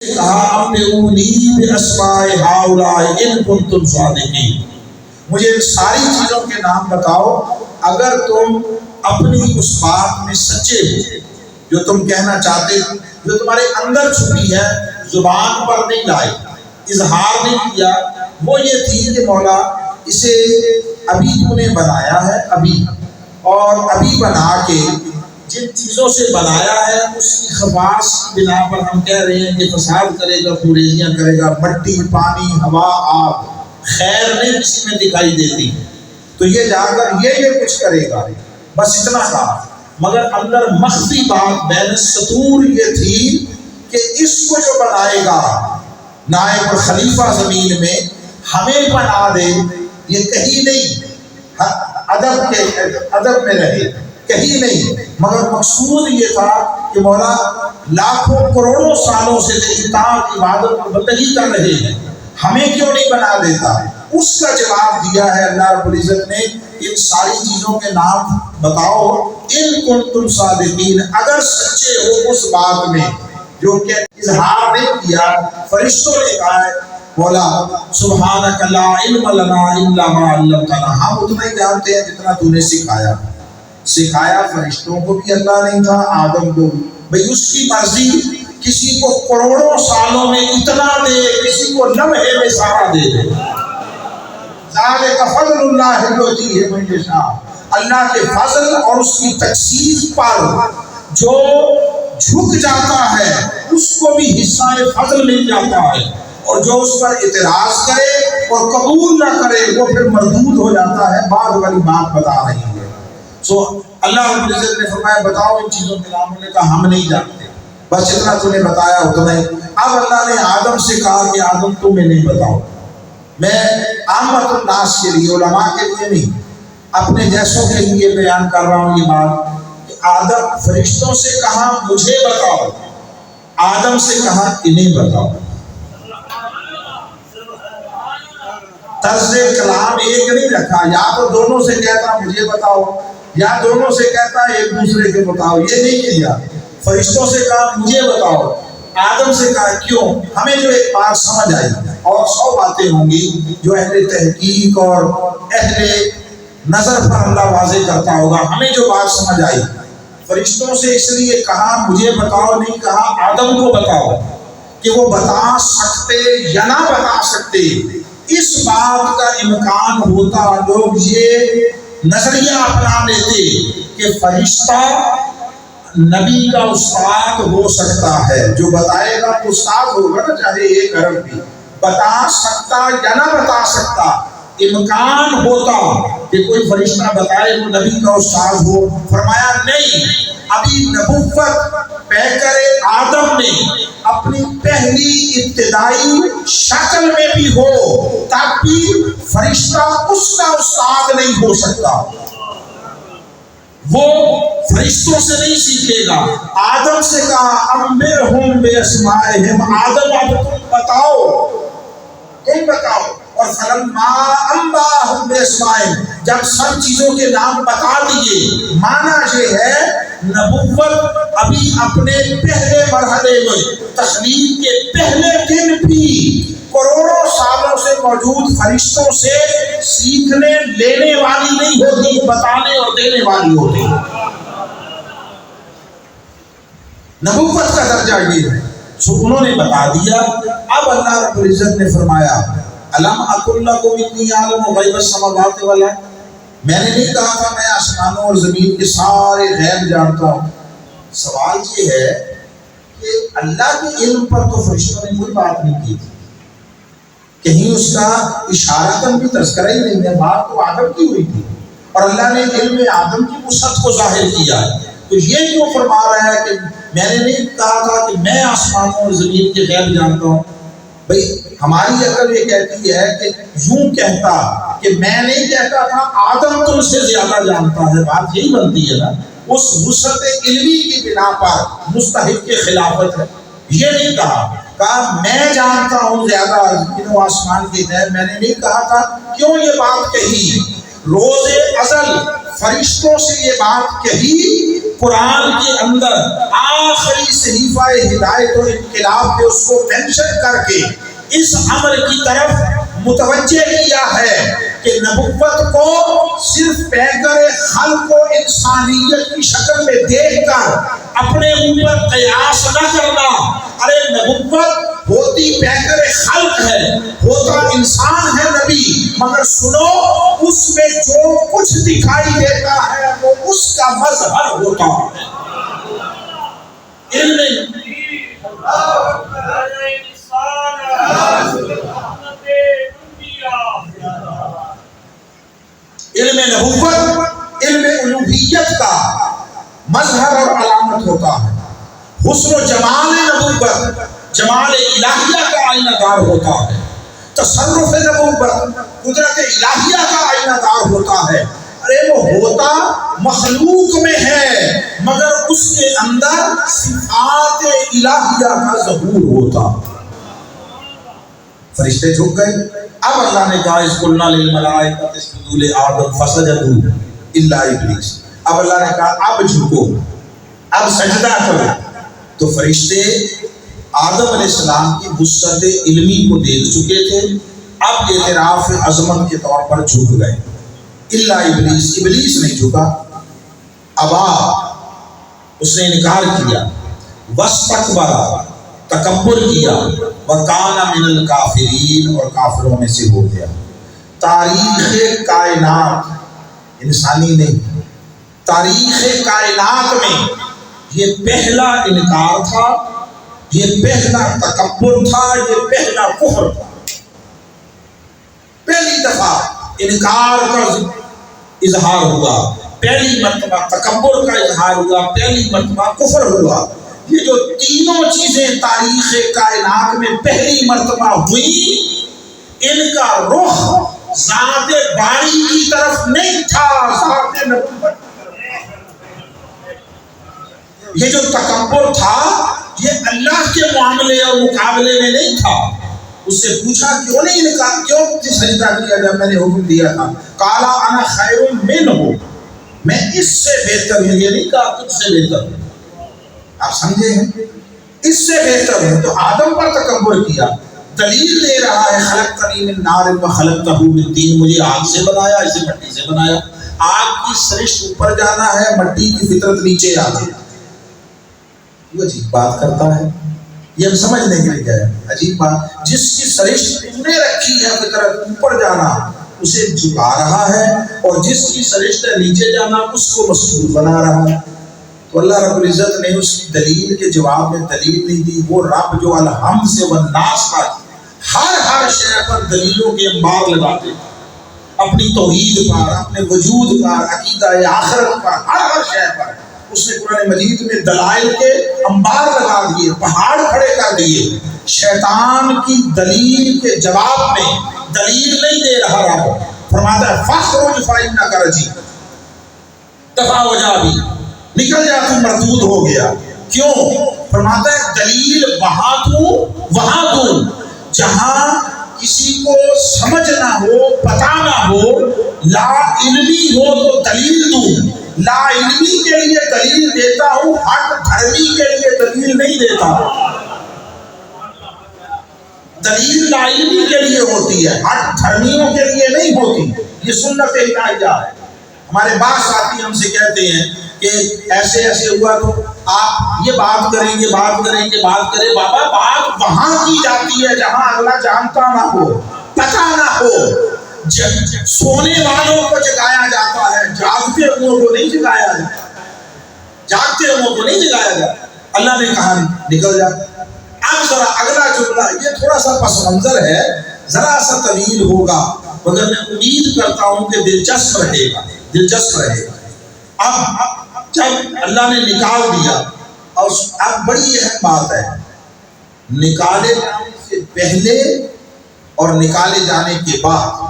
کہا انبئونی باسماء ہؤلاء ان کنتم صادقین، مجھے ان ساری چیزوں کے نام بتاؤ اگر تم اپنی اس بات میں سچے ہو جو تم کہنا چاہتے ہو، جو تمہارے اندر چھپی ہے، زبان پر نہیں لائے، اظہار نہیں کیا۔ وہ یہ تھی کہ مولا اسے ابھی تو نے بنایا ہے، ابھی اور ابھی بنا کے جن چیزوں سے بنایا ہے اس کی خواص کی بنا پر ہم کہہ رہے ہیں کہ فساد کرے گا، خوریزیاں کرے گا، مٹی، پانی، ہوا، آگ، خیر نہیں کسی میں دکھائی دیتی، تو یہ جا کر یہ کچھ کرے گا، بس اتنا کہا۔ مگر اندر مخفی بات بین السطور یہ تھی کہ اس کو جو بنائے گا نائب اور خلیفہ زمین میں، ہمیں بنا دے، یہ کہیں نہیں ادب میں رہے، کہیں نہیں، مگر مقصود یہ تھا کہ مولا لاکھوں کروڑوں سالوں سے تیری اطاعت، عبادت اور بندگی کر رہے ہیں، ہمیں کیوں نہیں بنا دیتا؟ اس کا جواب دیا ہے اللہ رب العزت نے، ان ساری چیزوں کے نام بتاؤ ان کنتم صادقین، اگر سچے ہو اس بات میں جو کہ اظہار نہیں کیا۔ فرشتوں نے کہا ہے مولا سبحانک لا علم لنا الا ما علمتنا، ہم اتنا ہی جانتے ہیں جتنا تو نے سکھایا۔ سکھایا فرشتوں کو بھی اللہ نہیں تھا، آدم کو بھی، بھئی اس کی مرضی، کسی کو کروڑوں سالوں میں اتنا دے، کسی کو لمحے میں سارا دے دے۔ ذالک فضل اللہ یؤتیہ من یشاء، اللہ کے فضل اور اس کی تخصیص پر جو جھک جاتا ہے اس کو بھی حصہ فضل مل جاتا ہے، اور جو اس پر اعتراض کرے اور قبول نہ کرے وہ پھر مردود ہو جاتا ہے۔ بعد والی بات بتا رہی ہے۔ سو اللہ رب العزت نے فرمایا بتاؤ ان چیزوں کے نام، انہوں نے کہا ہم نہیں جانتے، بس اتنا تو نے بتایا اتنا ہی۔ اب اللہ نے آدم سے کہا کہ آدم تمہیں نہیں بتاؤ، میں عامت الناس کے لیے، علماء کے لیے نہیں، اپنے جیسوں کے لیے بیان کر رہا ہوں یہ بات کہ آدم فرشتوں سے کہا مجھے بتاؤ، آدم سے کہا انہیں بتاؤ۔ طرز کلام ایک نہیں رکھا، یا تو دونوں سے کہتا مجھے بتاؤ یا دونوں سے کہتا ایک دوسرے کے بتاؤ، یہ نہیں کیا۔ فرشتوں سے کہا مجھے بتاؤ، آدم سے کہا کیوں؟ ہمیں جو ایک بات سمجھ آئی، اور 100 باتیں ہوں گی جو اہل تحقیق اور اہل نظر پر اللہ واضح کرتا ہوگا، ہمیں جو بات سمجھ آئی فرشتوں سے اس لیے کہا مجھے بتاؤ، نہیں کہا آدم کو بتاؤ، کہ وہ بتا سکتے یا نہ بتا سکتے اس بات کا امکان ہوتا، لوگ یہ نظریہ اپنا لیتے کہ فرشتہ نبی کا استاد ہو سکتا ہے، جو بتائے گا استاد ہوگا نا، چاہے ایک عرب بھی بتا سکتا یا نہ بتا سکتا، امکان ہوتا کہ کوئی فرشتہ بتائے وہ نبی کا استاد ہو۔ فرمایا نہیں، ابھی نبوت پیکر آدم نے اپنی پہلی ابتدائی شکل میں بھی ہو، تاکہ فرشتہ اس کا استاد نہیں ہو سکتا، وہ فرشتوں سے نہیں سیکھے گا۔ آدم سے کہا انبئہم باسمائہم، آدم اب تم بتاؤ، تم بتاؤ۔ اور فلما انبأہم باسمائہم، جب سب چیزوں کے نام بتا دیے، معنی یہ ہے نبوت ابھی اپنے پہلے مرحلے میں، تخلیق کے پہلے دن بھی کروڑوں سالوں سے موجود فرشتوں سے سیکھنے لینے والی نہیں ہوتی، بتانے اور دینے والی ہوتی۔ نبوت کا درجہ یہ ہے، سو انہوں نے بتا دیا۔ اب اللہ رب العزت نے فرمایا الم اقل لکم انی اعلم غیب السماوات والارض، میں نے نہیں کہا تھا میں آسمانوں اور زمین کے سارے غیب جانتا ہوں۔ سوال یہ ہے کہ اللہ کے علم پر تو فرشتوں نے کوئی بات نہیں کی تھی، کہیں اس کا اشارتاً بھی تذکرہ ہی نہیں ہے، بات تو آدم کی ہوئی تھی، اور اللہ نے علم آدم کی وسعت کو ظاہر کیا۔ تو یہ کیوں فرما رہا ہے کہ میں نے نہیں کہا تھا کہ میں آسمانوں اور زمین کے غیب جانتا ہوں؟ بھئی ہماری عقل یہ کہتی ہے کہ یوں کہتا کہ میں نہیں کہتا تھا آدم تم سے زیادہ جانتا ہے، بات یہی بنتی ہے نا، اس وسعت علمی کی بنا پر مستحق کے خلافت ہے۔ یہ نہیں کہا میں جانتا ہوں زیادہ زمین و آسمان کی غیب، میں نے نہیں کہا تھا۔ کیوں یہ بات کہی؟ روز ازل فرشتوں سے یہ بات کہی قرآن کے اندر آخری صحیفہ ہدایت و انقلاب میں اس کو مینشن کر کے اس عمل کی طرف متوجہ کیا ہے کہ نبوت کو صرف پیکر خلق و انسانیت کی شکل میں دیکھ کر اپنے اوپر قیاس نہ کرنا. ارے نبوت ہوتی پیکر خلق ہے، ہوتا انسان ہے نبی، مگر سنو اس میں جو کچھ دکھائی دیتا ہے وہ اس کا مظہر ہوتا ہے. علم نبوت علم الوہیت کا مظہر اور علامت ہوتا ہے. حسن و جمال نبوت جمال الہیہ کا آئینہ دار ہوتا ہے. تصرف نبوت قدرت الہیہ کا آئینہ دار ہوتا ہے. ارے وہ ہوتا مخلوق میں ہے مگر اس کے اندر صفات الہیہ کا ظہور ہوتا. فرشتے جھک گئے. اب اللہ نے کہا اس قلنا للملائکۃ اسجدوا لآدم فسجدوا الا ابلیس. اب اللہ نے کہا اب جھکو، اب سجدہ کرو. تو فرشتے آدم علیہ السلام کی وسعت علمی کو دیکھ چکے تھے، اب اعتراف عظمت کے طور پر جھک گئے. الا ابلیس، ابلیس نہیں جھکا. ابا، اس نے انکار کیا. واستکبر، تکبر کیا. وکان من الکافرین، اور کافروں میں سے ہو گیا. تاریخ کائنات انسانی نہیں، تاریخ کائنات میں یہ پہلا انکار تھا، یہ پہلا تکبر تھا، یہ پہلا کفر تھا. پہلی دفعہ انکار کا اظہار ہوا، پہلی مرتبہ تکبر کا اظہار ہوا، پہلی مرتبہ کفر ہوا. یہ جو تینوں چیزیں تاریخ کائنات میں پہلی مرتبہ ہوئی، ان کا رخ ذات باری کی طرف نہیں تھا، ذات نبوت. یہ جو تکبر تھا یہ اللہ کے معاملے اور مقابلے میں نہیں تھا. اس سے پوچھا کیوں نہیں انکار، کیوں سجدہ کیا جب میں نے حکم دیا تھا؟ قالا انا خیر منہ، میں اس سے بہتر ہوں. یہ نہیں کہا تجھ سے بہتر ہوں. آپ سمجھے ہیں؟ اس سے بہتر ہے. تو آدم پر تکبر کیا. دلیل دے رہا ہے خلقتنی من نار وخلقتہ من طین، مجھے آگ سے بنایا، اسے مٹی سے بنایا. آگ کی سرشت اوپر جانا ہے، مٹی کی فطرت نیچے آنا. وہ عجیب بات کرتا ہے. یہ ہم سمجھنے کے لیے گئے. عجیب بات، جس کی سرشت نے رکھی ہے فطرت اوپر جانا اسے جھکا رہا ہے، اور جس کی سرشت نیچے جانا اس کو مسجود بنا رہا ہے. تو اللہ رب العزت نے اس کی دلیل کے جواب میں دلیل نہیں دی. وہ رب جو الحمد سے والناس کا ہر شے پر دلیلوں کے انبار لگاتے، اپنی توحید پر، اپنے وجود پر، عقیدہ آخرت پر، ہر شے پر اس نے قرآن مجید میں دلائل کے انبار لگا دیے، پہاڑ کھڑے کر دیے. شیطان کی دلیل کے جواب میں دلیل نہیں دے رہا رب. فرماتا ہے فاخرج فإنک رجیم، دفع ہو جا، بھی نکل جا، تو مردود ہو گیا. کیوں؟ فرماتا ہے دلیل وہاں دوں جہاں کسی کو سمجھ نہ ہو، پتہ نہ ہو، لا علمی ہو تو دلیل دوں. لا علمی کے لیے دلیل دیتا ہوں، حق دھرمی کے لیے دلیل نہیں دیتا. دلیل لا علمی کے لیے ہوتی ہے، حق دھرمیوں کے لیے نہیں ہوتی. یہ سنت الہیہ ہے. ہمارے بعض ساتھی ہم سے کہتے ہیں کہ ایسے ایسے ہوا تو آپ یہ بات کریں، یہ بات کریں، یہ بات کریں. بابا بات وہاں کی جاتی ہے جہاں اگلا جانتا نہ ہو، پتہ نہ ہو. سونے والوں کو جگایا جاتا ہے، جاگتے ہوئے کو نہیں جگایا جاتا، جاگتے ہوئے کو نہیں جگایا جاتا. اللہ نے کہا نکل جا. اب ذرا اگلا جملہ یہ تھوڑا سا پس منظر ہے، ذرا سا طویل ہوگا، مگر میں امید کرتا ہوں کہ دلچسپ رہے گا، دلچسپ رہے گا. اب جب اللہ نے نکال دیا، اور اب بڑی اہم بات ہے، نکالے جانے سے پہلے اور نکالے جانے کے بعد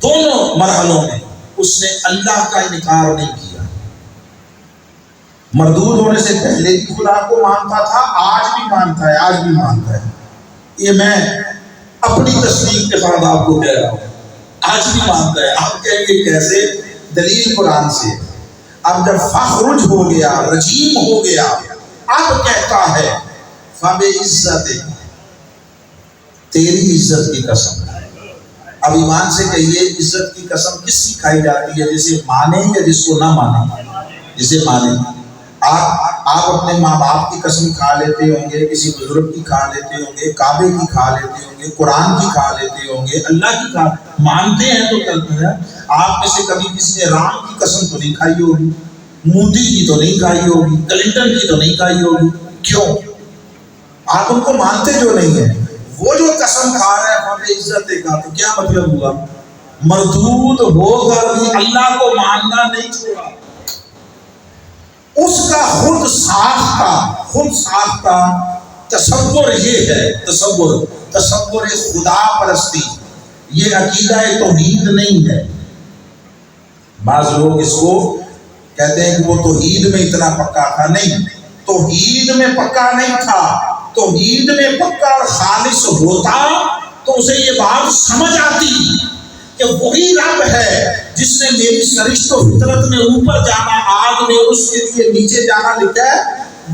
دونوں مرحلوں میں اس نے اللہ کا انکار نہیں کیا. مردود ہونے سے پہلے بھی خدا کو مانتا تھا، آج بھی مانتا ہے، آج بھی مانتا ہے. یہ میں اپنی تصدیق کے ساتھ آپ کو کہہ رہا ہوں، آج بھی مانتا ہے. آپ کہیں گے کیسے؟ دلیل قرآن سے. اب جب فخرج ہو گیا، رجیم ہو گیا، اب کہتا ہے فَبِعِزَّتِ، تیری عزت کی قسم۔ اب ایمان سے کہیے عزت کی قسم کس کی کھائی جاتی ہے؟ جسے مانے یا جس کو نہ مانے؟ جسے مانے۔ آپ اپنے ماں باپ کی قسم کھا لیتے ہوں گے، کسی بزرگ کی کھا لیتے ہوں گے، کعبے کی کھا لیتے ہوں گے، قرآن کی کھا لیتے ہوں گے، اللہ کی کھا مانتے ہیں تو کرتے ہیں۔ آپ میں سے کبھی کسی نے رام کی قسم تو نہیں کھائی ہوگی، مودی کی تو نہیں کھائی ہوگی، کلنٹن کی تو نہیں کھائی ہوگی۔ کیوں؟ آپ ان کو مانتے جو نہیں ہیں۔ وہ جو قسم کھا رہا ہے ہمیں عزت کا، تو کیا مطلب ہوا؟ مردود ہو کر بھی اللہ کو ماننا نہیں چھوڑا۔ اس کا خود ساختہ تصور یہ ہے، تصور خدا پرستی، یہ عقیدہ توحید نہیں ہے۔ بعض لوگ اس کو کہتے ہیں کہ وہ توحید میں اتنا پکا تھا، نہیں، توحید میں پکا نہیں تھا۔ توحید میں پکا اور خالص ہوتا تو اسے یہ بات سمجھ آتی کہ وہی رب ہے جس نے میری سرشت و فطرت میں اوپر جانا، آگ میں اس کے لیے نیچے جانا لکھا ہے،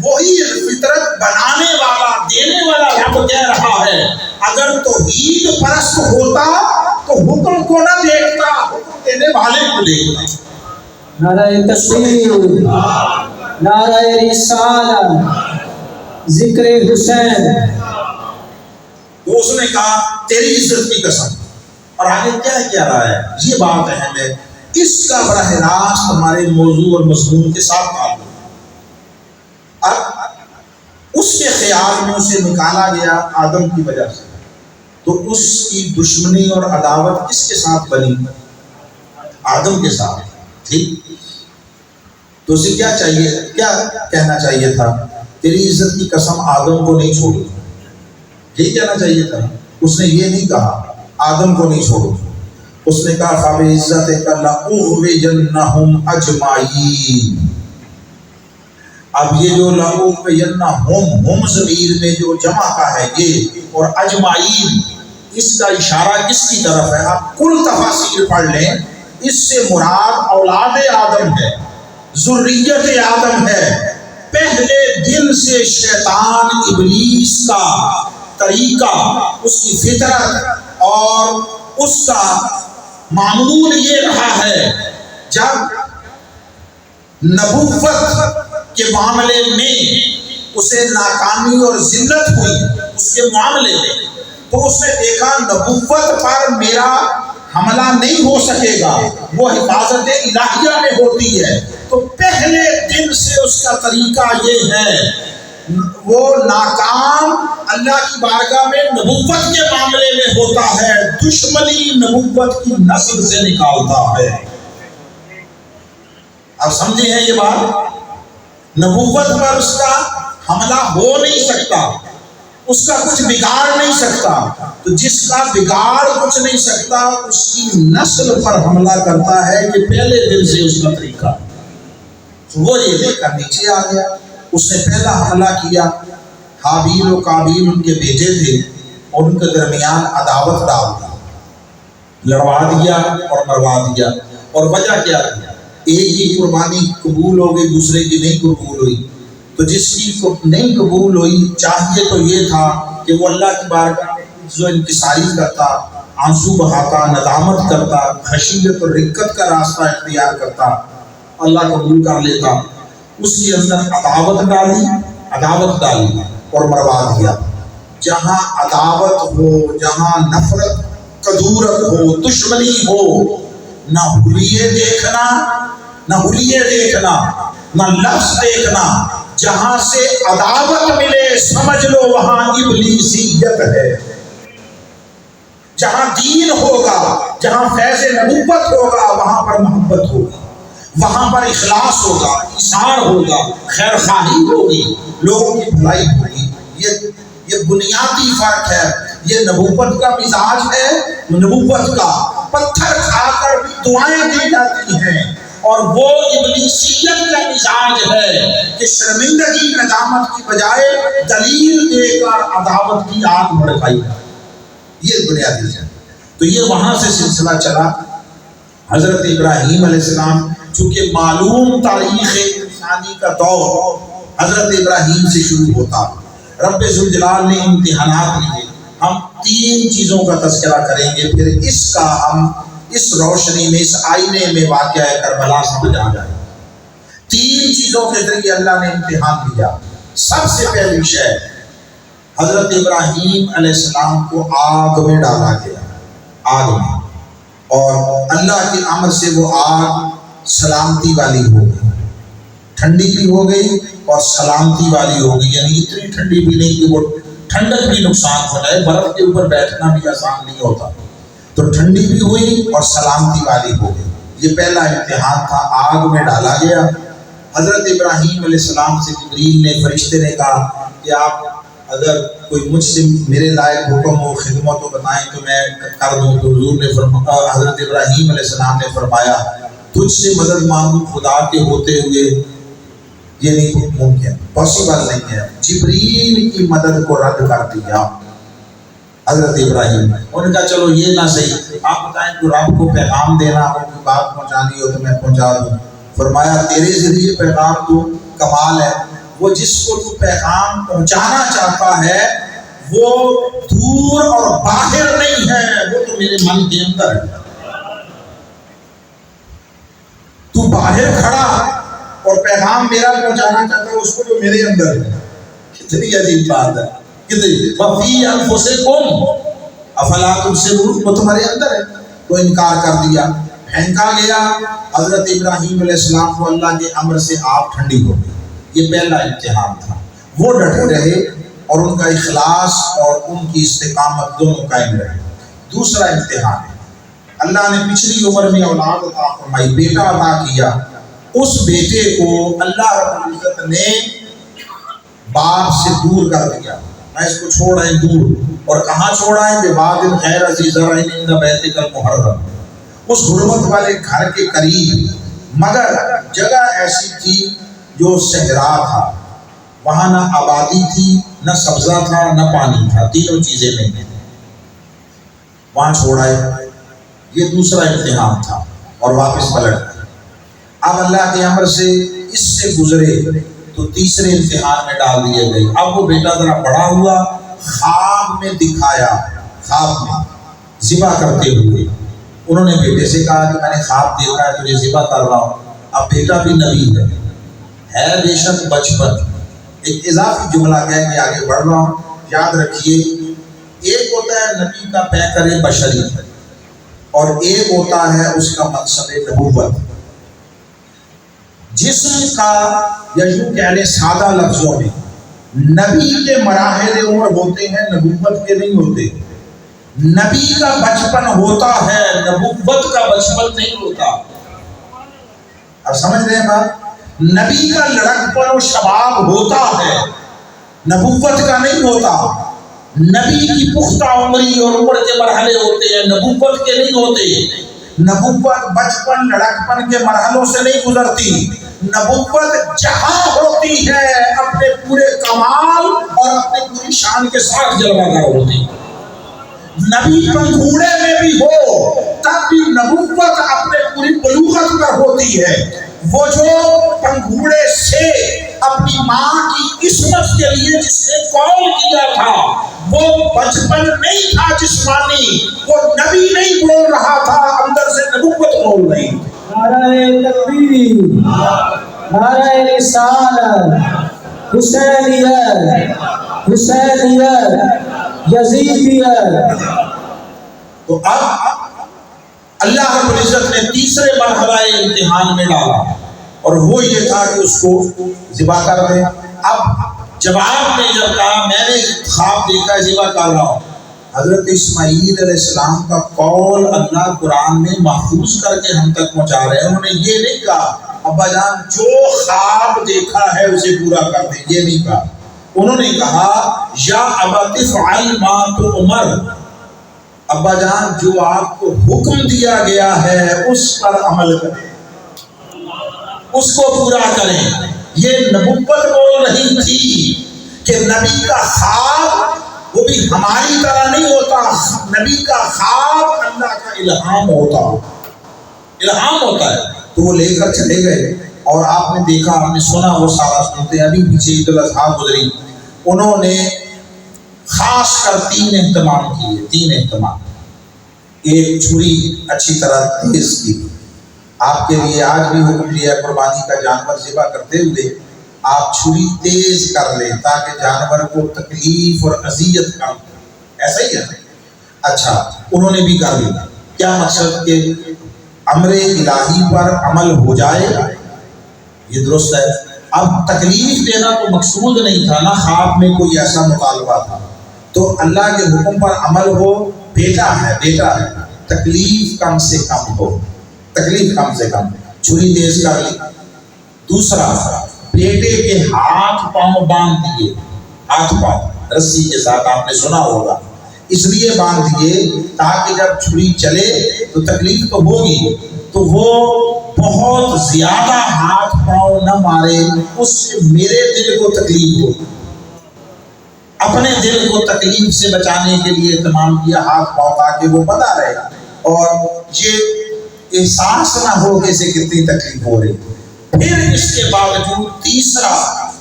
وہی فطرت بنانے والا، دینے والا رب کہہ رہا ہے۔ اگر توحید پرست ہوتا تو حکم کو نہ دیکھتا، حکم دینے والے کو دیکھتا۔ نعرہ تکبیر، نعرہ رسالہ، ذکر حسین۔ تو اس نے کہا تیری عزت کی قسم، اور آگے کیا کہہ رہا ہے؟ یہ بات اہم ہے، اس کا براہ راست ہمارے موضوع اور مضمون کے ساتھ تعلق ہے۔ اب اس کے خیال میں اسے نکالا گیا آدم کی وجہ سے، تو اس کی دشمنی اور عداوت کس کے ساتھ بنی؟ آدم کے ساتھ، ٹھیک؟ تو اسے کیا چاہیے، کیا کہنا چاہیے تھا؟ تیری عزت کی قسم آدم کو نہیں چھوڑو، یہ کہنا چاہیے تھا۔ اس نے یہ نہیں کہا آدم کو نہیں چھوڑو، اس نے کہا فَبِعِزَّتِكَ لَأُغْوِيَنَّهُمْ أَجْمَعِينَ۔ اب یہ جو لَأُغْوِيَنَّهُمْ، ہم ضمیر میں جو جمع کا ہے یہ، اور اجمعین، اس کا اشارہ کس کی طرف ہے؟ آپ کل تفاسیر پڑھ لیں، اس سے مراد اولاد آدم ہے، ذریت آدم ہے۔ پہلے دن سے شیطان ابلیس کا طریقہ، اس کی فطرت اور اس کا معمول یہ رہا ہے، جب نبوت کے معاملے میں اسے ناکامی اور ذلت ہوئی اس کے معاملے میں، تو اس نے دیکھا نبوت پر میرا حملہ نہیں ہو سکے گا، وہ حفاظت الہیہ میں ہوتی ہے۔ تو پہلے دن سے اس کا طریقہ یہ ہے، وہ ناکام اللہ کی بارگاہ میں نبوت کے معاملے میں ہوتا ہے، دشمنی نبوت کی نسل سے نکالتا ہے۔ اب سمجھے ہیں یہ بات؟ نبوت پر اس کا حملہ ہو نہیں سکتا، اس کا کچھ بگاڑ نہیں سکتا، تو جس کا بگاڑ کچھ نہیں سکتا اس کی نسل پر حملہ کرتا ہے۔ یہ پہلے دن سے اس کا طریقہ۔ وہ یہ دیکھ کر نیچے آ گیا، اس نے پہلا حملہ کیا۔ حابیل و قابیل ان کے بیٹے تھے، اور ان کے درمیان عداوت ڈال دی، لڑوا دیا اور مروا دیا۔ اور وجہ کیا تھی؟ ایک کی قربانی قبول ہو گئی، دوسرے کی نہیں قبول ہوئی۔ تو جس کی نہیں قبول ہوئی، چاہیے تو یہ تھا کہ وہ اللہ کی بارگاہ میں جو انکساری کرتا، آنسو بہاتا، ندامت کرتا، خشیت اور رقت کا راستہ اختیار کرتا، اللہ قبول کر لیتا۔ اس کے اندر عداوت ڈالی اور مروا دیا۔ جہاں عداوت ہو، جہاں نفرت، کدورت ہو، دشمنی ہو، نہ حلیے دیکھنا، نہ لفظ دیکھنا۔ جہاں سے عداوت ملے سمجھ لو وہاں ابلیسیت ہے۔ جہاں دین ہوگا، جہاں فیض نبوت ہوگا، وہاں پر محبت ہوگی، وہاں پر اخلاص ہوگا، ایثار ہوگا، خیر خواہی ہوگی، لوگوں کی بھلائی ہوگی۔ یہ بنیادی فرق ہے۔ یہ نبوت کا مزاج ہے، نبوت کا پتھر کھا کر بھی دعائیں دی جاتی ہیں، اور وہ ابلیسیت کا مزاج ہے کہ شرمندگی ندامت کی بجائے دلیل دے کر عداوت کی آگ بھڑکائی۔ یہ بنیادی ہے۔ تو یہ وہاں سے سلسلہ چلا۔ حضرت ابراہیم علیہ السلام چونکہ معلوم تاریخ انسانی کا دور حضرت ابراہیم سے شروع ہوتا. رب ذوالجلال نے امتحانات لیے. ہم 3 چیزوں کا تذکرہ کریں گے، پھر اس کا ہم اس روشنی میں، اس آئینے میں واقعہ کربلا سمجھ آ جائے. 3 چیزوں کے ذریعے اللہ نے امتحان لیا. سب سے پہلی شے، حضرت ابراہیم علیہ السلام کو آگ میں ڈالا گیا، آگ میں، اور اللہ کے امر سے وہ آگ سلامتی والی ہو گئی، ٹھنڈی بھی ہو گئی اور سلامتی والی ہو گئی. یعنی اتنی ٹھنڈی بھی نہیں کہ وہ ٹھنڈک بھی نقصان ہو جائے، برف کے اوپر بیٹھنا بھی آسان نہیں ہوتا، تو ٹھنڈی بھی ہوئی اور سلامتی والی ہو گئی. یہ پہلا امتحان تھا، آگ میں ڈالا گیا. حضرت ابراہیم علیہ السلام سے جبریل نے، فرشتے نے کہا کہ آپ اگر کوئی مجھ سے میرے لائق حکم ہو، خدمت ہو بتائیں تو میں کر دوں. تو حضور نے فرمایا، حضرت ابراہیم علیہ السلام نے فرمایا تجھ سے مدد مانگوں خدا کے ہوتے ہوئے یہ نہیں ممکن، پاسبل نہیں ہے. جبریل کی مدد کو رد کر دیا حضرت ابراہیم نے. انہوں نے کہا چلو یہ نہ صحیح، آپ بتائیں تو رب کو پیغام دینا ہو، کوئی بات پہنچانی ہو تو میں پہنچا دوں. فرمایا تیرے ذریعے پیغام تو کمال ہے، وہ جس کو تو پیغام پہنچانا چاہتا ہے وہ دور اور باہر نہیں ہے، وہ تو میرے من کے اندر ہے. تو باہر کھڑا اور پیغام میرا پہنچانا چاہتا ہے اس کو جو میرے اندر ہے. کتنی عجیب بات ہے، کتنی وفی انفسکم افلا تبصرون، وہ تمہارے اندر ہے. تو انکار کر دیا، پھینکا گیا. حضرت ابراہیم علیہ السلام کو اللہ کے امر سے آگ ٹھنڈی ہو گئی. یہ پہلا امتحان تھا. وہ ڈٹے رہے اور ان کا اخلاص اور ان کی استقامت دونوں قائم رہے. دوسرا امتحان ہے، اللہ نے پچھلی عمر میں اولاد عطا فرمائی، بیٹا عطا کیا. اس بیٹے کو اللہ رب العزت نے باپ سے دور کر دیا. میں اس کو چھوڑ آئے دور، اور کہاں چھوڑ آئے؟ کہ باد غیر عزیز عند بیتک المحرم، اس حرمت والے گھر کے قریب، مگر جگہ ایسی تھی جو صحرا تھا، وہاں نہ آبادی تھی، نہ سبزہ تھا، نہ پانی تھا، تینوں چیزیں نہیں تھیں. وہاں چھوڑ آئے. یہ دوسرا امتحان تھا اور واپس پلٹ گئے. اب اللہ کے امر سے اس سے گزرے تو تیسرے امتحان میں ڈال دیے گئے. اب وہ بیٹا ذرا بڑا ہوا، خواب میں دکھایا، خواب میں ذبح کرتے ہوئے. انہوں نے بیٹے سے کہا کہ میں نے خواب دیکھا ہے تجھے ذبح کر رہا ہوں. اب بیٹا بھی نبی ہے بے شک بچپن. ایک اضافی جملہ کہہ کے آگے بڑھ رہا ہوں، یاد رکھیے. ایک ہوتا ہے نبی کا پیکر بشری اور ایک ہوتا ہے اس کا مقصد نبوت. جسم کا یا یوں کہہ لیں سادہ لفظوں میں، نبی کے مراحل عمر ہوتے ہیں، نبوت کے نہیں ہوتے. نبی کا بچپن ہوتا ہے، نبوت کا بچپن نہیں ہوتا. اب سمجھ رہے ہیں بات؟ نبی کا لڑکپن و شباب ہوتا ہے، نبوت کا نہیں ہوتا. نبی کی پختہ عمری اور عمر کے مرحلے ہوتے ہیں، نبوت کے نہیں ہوتے. نبوت بچپن لڑکپن کے مرحلوں سے نہیں گزرتی. نبوت جہاں ہوتی ہے اپنے پورے کمال اور اپنے پوری شان کے ساتھ جلوہ گر ہوتی. نبی پنگھوڑے میں بھی ہو تب بھی نبوت اپنے پوری بلوغت پر ہوتی ہے. وہ جو پنگھوڑے سے اپنی ماں کی عصمت کے لیے جس نے قول کیا تھا وہ بچپن نہیں تھا جسمانی، وہ نبی نہیں بول رہا تھا، اندر سے نبوت بول رہی. نعرہ تکبیر، نعرہ رسالت، حسینیت، حسینیت، یزیدیت. تو اب اللہ رب العزت نے تیسرے مرحلہ امتحان میں ڈالا اور وہ یہ تھا کہ اس کو ذبح کر دیں. اب جواب میں جب کہا میں نے خواب دیکھا ہے ذبح کر رہا ہوں، حضرت اسماعیل علیہ السلام کا قول اللہ قرآن میں محفوظ کر کے ہم تک پہنچا رہے ہیں. انہوں نے یہ نہیں کہا ابا جان جو خواب دیکھا ہے اسے پورا کر دیں، یہ نہیں کہا. انہوں نے کہا یا ابت افعل ما تؤمر، ابا جان جو آپ کو حکم دیا گیا ہے اس پر عمل کریں، اس کو پورا کریں. یہ نبوت بول رہی تھی کہ نبی کا خواب وہ بھی ہماری طرح نہیں ہوتا. نبی کا خواب اللہ کا الہام ہوتا ہے. تو وہ لے کر چلے گئے، اور آپ نے دیکھا، آپ نے سنا وہ سارا سنتے، ابھی پیچھے عید الاضحیٰ گزری، انہوں نے خاص کر 3 اہتمام کیے، 3 اہتمام۔ ایک چھری اچھی طرح تیز کی، آپ کے لیے آج بھی حکم دیا ہے قربانی کا جانور ذبح کرتے ہوئے آپ چھری تیز کر لیں تاکہ جانور کو تکلیف اور اذیت کم، ایسا ہی ہے۔ اچھا، انہوں نے بھی کر لیا، کیا مقصد کہ امر الہی پر عمل ہو جائے، یہ درست ہے۔ اب تکلیف دینا تو مقصود نہیں تھا نا، خواب میں کوئی ایسا مطالبہ تھا، تو اللہ کے حکم پر عمل ہو، بیٹا ہے تکلیف کم سے کم ہو، تکلیف کم سے کم، چھری تیز کر لی۔ دوسرا، بیٹے کے ہاتھ پاؤں باندھ دیے، ہاتھ پاؤں رسی کے ساتھ، آپ نے سنا ہوگا، اس لیے باندھ دیے تاکہ جب چھری چلے تو تکلیف تو ہوگی، تو وہ بہت زیادہ ہاتھ پاؤں نہ مارے، اس سے میرے دل کو تکلیف ہو، اپنے دل کو تکلیف سے بچانے کے لیے اہتمام کیا ہاتھ پاؤں، تاکہ وہ بندہ رہے اور یہ احساس نہ ہو کہ اسے کتنی تکلیف ہو رہی۔ پھر اس کے باوجود تیسرا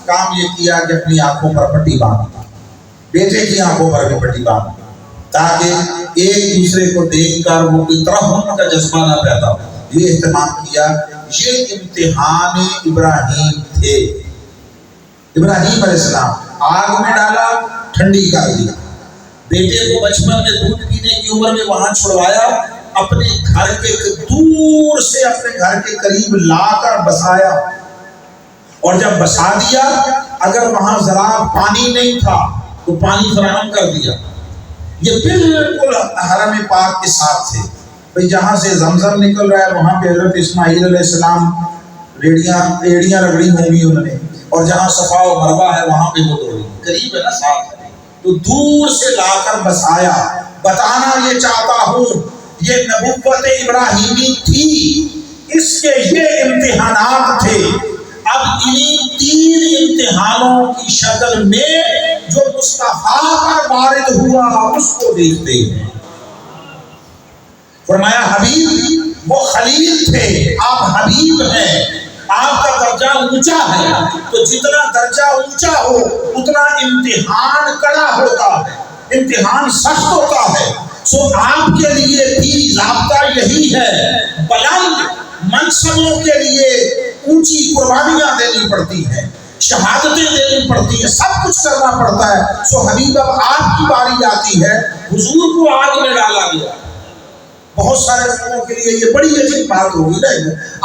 کام یہ کیا کہ اپنی آنکھوں پر پٹی باندھا، بیٹے کی آنکھوں پر بھی پٹی باندھا، تاکہ ایک دوسرے کو دیکھ کر وہ کوئی ترحم کا جذبہ نہ پیدا ہو۔ یہ اہتمام کیا۔ یہ امتحان ابراہیم تھے۔ ابراہیم علیہ السلام آگ میں ڈالا، ٹھنڈی کر دیا، بیٹے کو بچپن میں دودھ پینے کی عمر میں وہاں چھڑوایا، اپنے گھر کے دور سے اپنے گھر کے قریب لا کر بسایا، اور جب بسا دیا اگر وہاں ذرا پانی نہیں تھا تو پانی فراہم کر دیا۔ یہ بالکل حرم پاک کے ساتھ تھے، بھئی جہاں سے زمزم نکل رہا ہے وہاں پہ حضرت اسماعیل علیہ السلام ایڑیاں رگڑی ہوں گی انہوں نے، اور جہاں صفا و مروہ ہے وہاں پہ وہ دوڑی، قریب ہے نا، ساتھ ہے، تو دور سے لا کر بسایا۔ بتانا یہ چاہتا ہوں یہ نبوت ابراہیمی تھی، اس کے یہ امتحانات تھے۔ اب انہی 3 امتحانوں کی شکل میں جو مصطفیٰ پر وارد ہوا اس کو دیکھتے ہیں۔ فرمایا حبیب، وہ خلیل تھے، آپ حبیب ہیں، آپ کا درجہ اونچا ہے، تو جتنا درجہ اونچا ہو اتنا امتحان کڑا ہوتا ہے، امتحان سخت ہوتا ہے۔ سو آپ کے لیے بھی ضابطہ یہی ہے، بلند منصبوں کے لیے اونچی قربانیاں دینی پڑتی ہیں، شہادتیں دینی پڑتی ہیں، سب کچھ کرنا پڑتا ہے۔ سو حبیب اب آپ کی باری آتی ہے، حضور کو آگ میں ڈالا گیا۔ بہت سارے لوگوں کے لیے یہ بڑی عجیب بات ہوگی نا،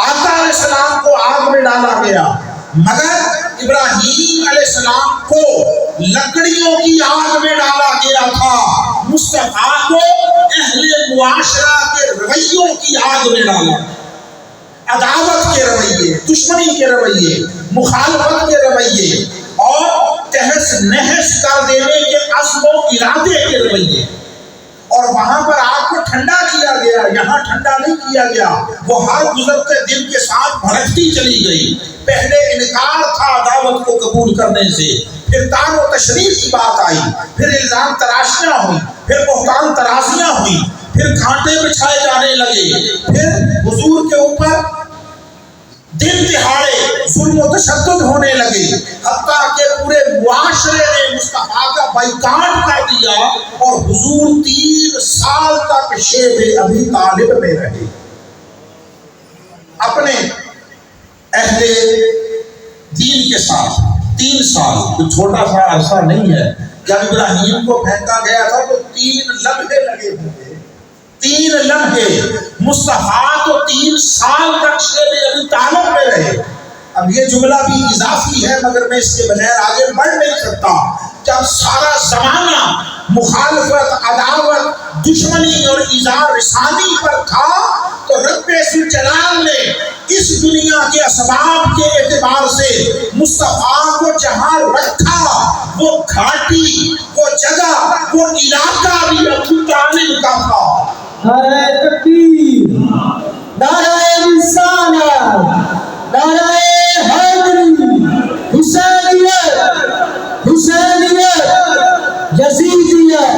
آقا علیہ السلام کو آگ میں ڈالا گیا، مگر ابراہیم علیہ السلام کو لکڑیوں کی آگ میں ڈالا گیا تھا، مصطفیٰ کو اہل معاشرہ کے رویوں کی آگ میں ڈالا، عداوت کے رویے، دشمنی کے رویے، مخالفت کے رویے، اور تہس نہس کر دینے کے عزم و ارادے کے رویے۔ اور وہاں پر آگ کو ٹھنڈا کیا گیا، یہاں ٹھنڈا نہیں کیا گیا، وہ ہر گزرتے دن کے ساتھ بھڑکتی چلی گئی۔ پہلے انکار تھا دعوت کو قبول کرنے سے، پھر طعن و تشریح کی بات آئی، پھر الزام تراشیاں ہوئی، پھر بہتان ترازیاں ہوئی، پھر کانٹے بچھائے جانے لگے، پھر حضور کے اوپر دن دہاڑے ظلم و تشدد ہونے لگے، حتیٰ کہ پورے معاشرے نے مصطفیٰ کا بائیکاٹ کر دیا، اور حضور 3 سال تک شیب ابی طالب میں رہے، اپنے اہل دین کے ساتھ 3 سال، تو چھوٹا سا عرصہ نہیں ہے۔ جب ابراہیم کو پھینکا گیا تھا تو 3 لمحے لگے ہوئے، 3 لمحے، مصطفیٰ تو 3 سال تک شیب ابی طالب میں رہے۔ اب یہ جملہ بھی اضافی ہے مگر میں اس کے بغیر آگے بڑھ نہیں سکتا۔ جب سارا زمانہ مخالفت، عداوت، دشمنی اور ایذا رسانی پر تھا تو رب ذوالجلال نے اس دنیا کے اسباب کے اعتبار سے مصطفیٰ کو جہاں رکھا، وہ گھاٹی، وہ جگہ، وہ علاقہ بھی ابو طالب کا تھا۔ نعرہ تکبیر، نعرہ رسالت، نعرہ حیدری، حسینیت، حسینیت، یزیدیت،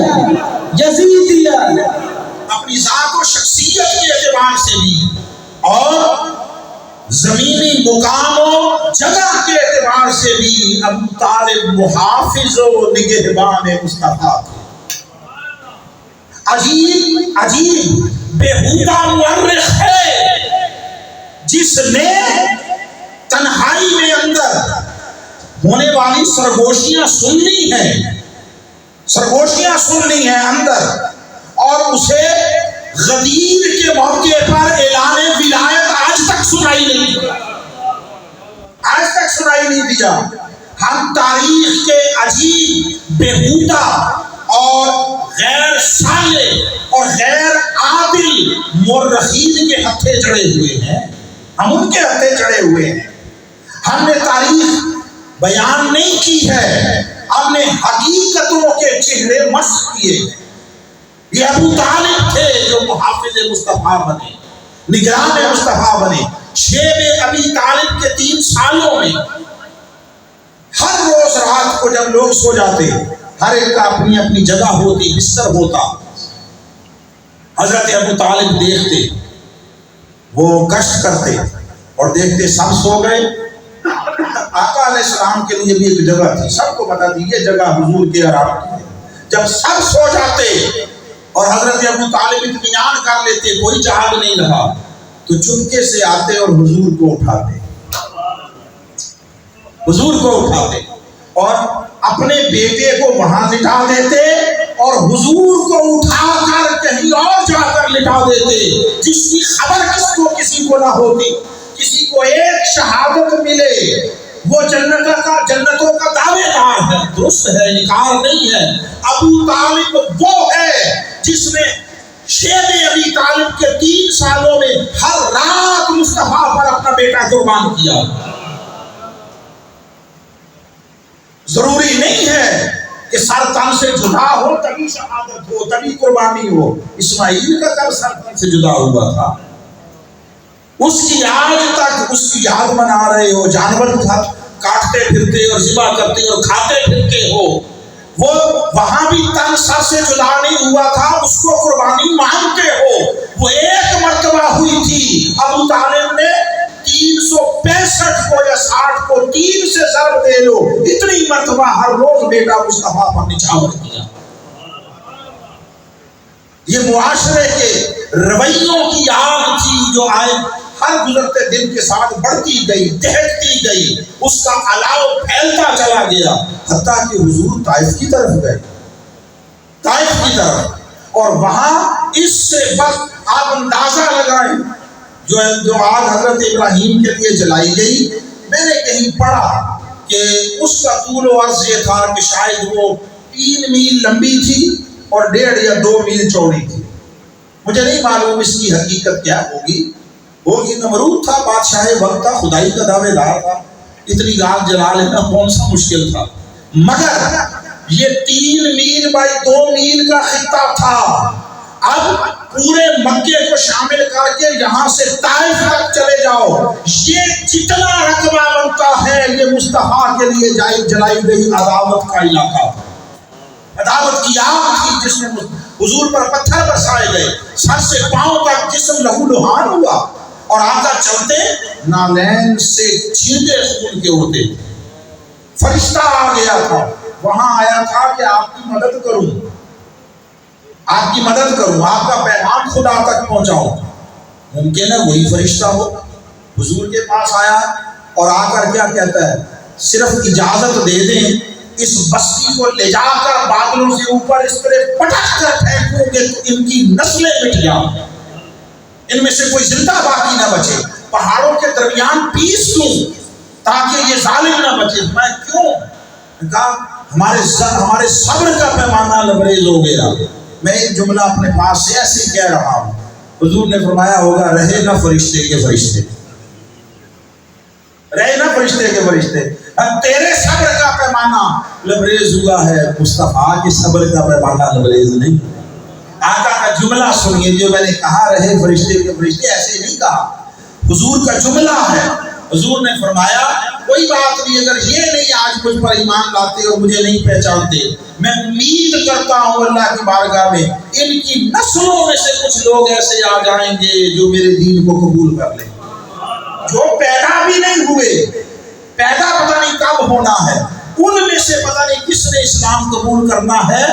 یزیدیت، اپنی ذات و شخصیت کے اعتبار سے بھی اور ابو طالب محافظ و نگہبان مصطفیٰ. عجیب عجیب بےہودہ مورخ ہے جس نے تنہائی میں اندر ہونے والی سرگوشیاں سننی ہیں، سرگوشیاں سننی ہیں اندر، اور اسے غدیر کے موقع پر اعلان ولایت آج تک سنائی نہیں دیا، آج تک سنائی نہیں دیا. ہم تاریخ کے عجیب بےہودہ اور غیر صالح اور غیر عادل مورخین کے ہتھے چڑھے ہوئے ہیں، ہم ان کے ہتھے چڑھے ہوئے ہیں. ہم نے تاریخ بیان نہیں کی ہے، ہم نے حقیقتوں کے چہرے مسخ کیے. یہ ابو طالب تھے جو محافظ مصطفیٰ بنے، نگران مصطفیٰ بنے. شیب ابی طالب کے 3 سالوں میں ہر روز رات کو جب لوگ سو جاتے، ہر ایک کا اپنی اپنی جگہ ہوتی، بستر ہوتا. حضرت ابو طالب دیکھتے، وہ گشت کرتے اور دیکھتے سب سو گئے. آقا علیہ السلام کے لیے بھی ایک جگہ تھی، سب کو بتا دی یہ جگہ حضور کے آرام کی ہے. جب سب سو جاتے اور حضرت ابو طالب اطمینان کر لیتے کوئی جہاد نہیں رہا، تو چپکے سے آتے اور حضور کو اٹھاتے، حضور کو اٹھاتے اور اپنے بیٹے کو وہاں لٹا دیتے اور حضور کو اٹھا کر کہیں اور جا کر لٹا دیتے، جس کی خبر کسی کو نہ ہوتی. کسی کو ایک شہادت ملے، وہ جنتوں کا دعوے دار ہے، درست ہے، انکار نہیں ہے. ابو طالب وہ ہے جس نے شیب ابی طالب کے 3 سالوں میں ہر رات مصطفیٰ پر اپنا بیٹا قربان کیا. ضروری نہیں ہے کہ سر تن سے جدا ہو تبھی شہادت ہو، تبھی قربانی ہو. اسماعیل کا کب سر تن سے جدا ہوا تھا؟ اس کی آج تک اس کی یاد منا رہے ہو، جانور کاٹتے پھرتے اور ذبح کرتے اور کھاتے پھرتے ہو. وہ وہاں بھی تن سر سے جدا نہیں ہوا تھا، اس کو قربانی مانتے ہو. وہ ایک مرتبہ ہوئی تھی، ابو طالب نے 365 کو یا 60 کو 3 سے ضرب دے لو، اتنی مرتبہ ہر روز بیٹا مصطفیٰ پر نچھاور کیا. یہ معاشرے کے رویوں کی آگ تھی جو آئے ہر گزرتے دن کے ساتھ بڑھتی گئی، دہکتی گئی، اس کا علاؤ پھیلتا چلا گیا، حتیٰ کہ حضور طائف کی طرف گئے، طائف کی طرف. اور وہاں اس سے بس آپ اندازہ لگائیں جو آگ حضرت ابراہیم کے لیے جلائی گئی. میں نے کہیں پڑھا کہ اس کا طول و عرض یہ تھا کہ شاید وہ 3 میل لمبی تھی اور 1.5 یا 2 میل چوڑی تھی. مجھے نہیں معلوم اس کی حقیقت کیا ہوگی. نمرود تھا، بادشاہ وقت تھا، خدائی کا دعوے دار تھا، اتنی آگ جلا لینا کون سا مشکل تھا. مگر یہ 3 میل بائی 2 میل کا خطہ تھا. اب پورے مکے کو شامل کر کے یہاں سے طائف تک چلے جاؤ، یہ جتنا رقبہ بنتا ہے یہ مصطفیٰ کے لیے جلائی گئی عداوت کا علاقہ، عداوت کی آگ تھی جس میں حضور پر پتھر برسائے گئے، سر سے پاؤں تک جسم لہو لہان ہوا اور آقا چلتے نالین سے چھینٹے خون کے ہوتے. فرشتہ آ گیا تھا، وہاں آیا تھا کہ آپ کی مدد کروں، آپ کی مدد کروں، آپ کا پیغام خدا تک پہنچاؤں. ممکن ہے وہی فرشتہ ہو. حضور کے پاس آیا اور آ کر کیا کہتا ہے، صرف اجازت دے دیں اس بستی کو لے جا کر بادلوں سے اوپر اس طرح پٹک کر پھینکوں کہ ان کی نسلیں مٹ جائیں، ان میں سے کوئی زندہ باقی نہ بچے، پہاڑوں کے درمیان پیس دوں تاکہ یہ ظالم نہ بچے. میں کیوں؟ کہا ہمارے صبر کا پیمانہ لبریز ہو گیا. میں ایک جملہ اپنے پاس سے ایسے کہہ رہا ہوں. حضور نے فرمایا ہوگا رہے نہ فرشتے کے فرشتے، رہے نہ فرشتے کے فرشتے. تیرے صبر کا پیمانہ لبریز ہوا ہے، مصطفیٰ کے صبر کا پیمانہ لبریز نہیں. آقا کا جملہ سنیے، جو میں نے کہا رہے فرشتے کے فرشتے، ایسے نہیں کہا، حضور کا جملہ ہے. حضور نے فرمایا کوئی بات نہیں، اگر یہ نہیں آج مجھ پر ایمان لاتے اور مجھے نہیں پہچانتے، میں امید کرتا ہوں اللہ کی بارگاہ میں ان کی نسلوں میں سے کچھ لوگ ایسے آ جائیں گے جو میرے دین کو قبول کر لیں، جو پیدا بھی نہیں ہوئے پیدا پتہ نہیں کب ہونا ہے، ان میں سے پتہ نہیں کس نے اسلام قبول کرنا ہے،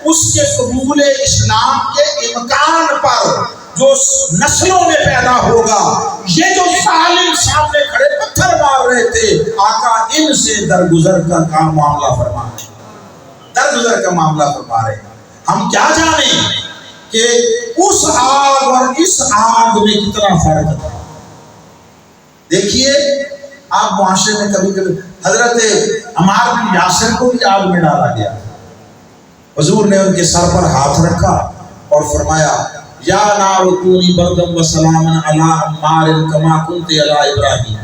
اس کے قبول اسلام کے امکان پر جو نسلوں میں پیدا ہوگا، یہ جو ظالم سامنے کھڑے پتھر مار رہے تھے، آقا ان سے درگزر کا معاملہ فرما رہے ہیں، درگزر کا معاملہ فرما رہے ہیں۔ ہم کیا جانیں کہ اس آگ اور اس آگ میں کتنا فرق تھا۔ دیکھیے آپ معاشرے میں کبھی کبھی حضرت عمار بن یاسر کو بھی آگ میں ڈالا گیا، حضور نے ان کے سر پر ہاتھ رکھا اور فرمایا یا نار کونی بردم و سلاما علی عمار کما کنت علی ابراہیم،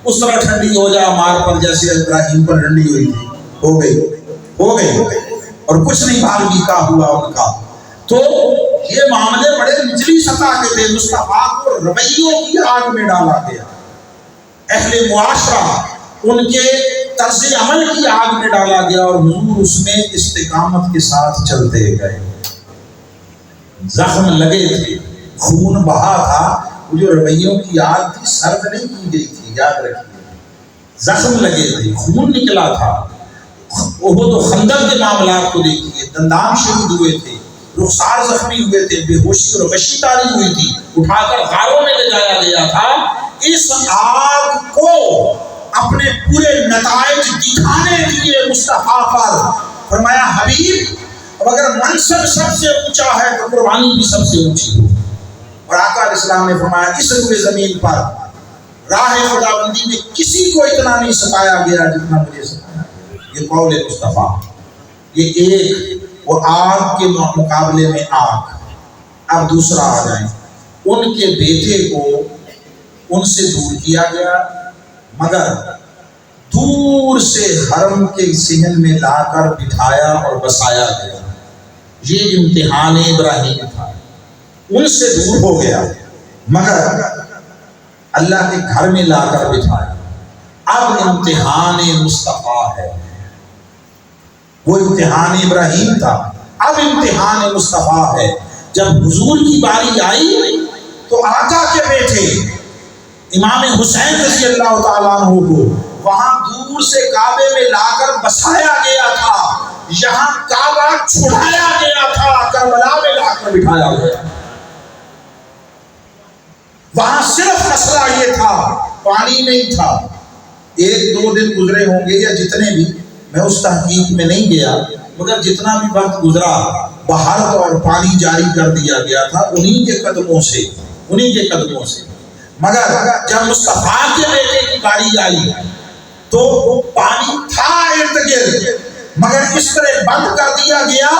اس طرح ٹھنڈی ہو جا عمار پر جیسے ابراہیم پر ٹھنڈی ہوئی تھی۔ ہو گئی اور کچھ نہیں بھالگی کا ہوا ان کا۔ تو یہ معاملے بڑے نچلی سطح کے تھے، مصطفیٰ کو رویوں کی آگ میں ڈالا گیا، اہل معاشرہ ان کے طرز عمل کی آگ میں ڈالا گیا، اور حضور اس میں استقامت کے ساتھ چلتے گئے۔ زخم لگے تھے، خون بہا تھا، وہ جو رویوں کی آگ تھی سرد نہیں کی گئی تھی، یاد رکھیے، زخم لگے تھے، خون نکلا تھا۔ احد و خندق کے معاملات کو دیکھیے، دندان شہید ہوئے تھے، رخسار زخمی ہوئے تھے، بے ہوشی اور غشی طاری ہوئی تھی، اٹھا کر غاروں میں لے جایا گیا تھا۔ اس آگ کو اپنے پورے نتائج دکھانے دیے مصطفیٰ پر، فرمایا حبیب اب اگر منصب سب سے اونچا ہے تو قربانی بھی سب سے اونچی ہو۔ اور آقا علیہ السلام نے فرمایا اس روئے زمین پر راہ خداوندی میں کسی کو اتنا نہیں ستایا گیا جتنا مجھے ستایا گیا۔ یہ قول مصطفیٰ، یہ ایک وہ آگ کے مقابلے میں آگ۔ اب دوسرا آ جائیں، ان کے بیٹے کو ان سے دور کیا گیا، مگر دور سے حرم کے صحن میں لا کر بٹھایا اور بسایا گیا۔ یہ امتحان ابراہیم تھا، ان سے دور ہو گیا مگر اللہ کے گھر میں لا کر بٹھایا۔ اب امتحان مصطفیٰ ہے، وہ امتحان ابراہیم تھا، اب امتحان مصطفیٰ ہے۔ جب حضور کی باری آئی تو آقا کے بیٹے امام حسین رضی اللہ تعالیٰ عنہ کو وہاں دور سے کعبے میں لا کر بسایا گیا تھا، یہاں کعبہ چھڑایا گیا تھا، کربلا میں لا کر بٹھایا گیا۔ وہاں صرف مسئلہ یہ تھا، پانی نہیں تھا۔ ایک دو دن گزرے ہوں گے یا جتنے بھی، میں اس تحقیق میں نہیں گیا، مگر جتنا بھی وقت گزرا بہارت اور پانی جاری کر دیا گیا تھا انہی کے قدموں سے۔ مگر جب مصطفیٰ کے بیٹے کی باری آئی تو پانی تھا ارد گرد، مگر اس طرح بند کر دیا گیا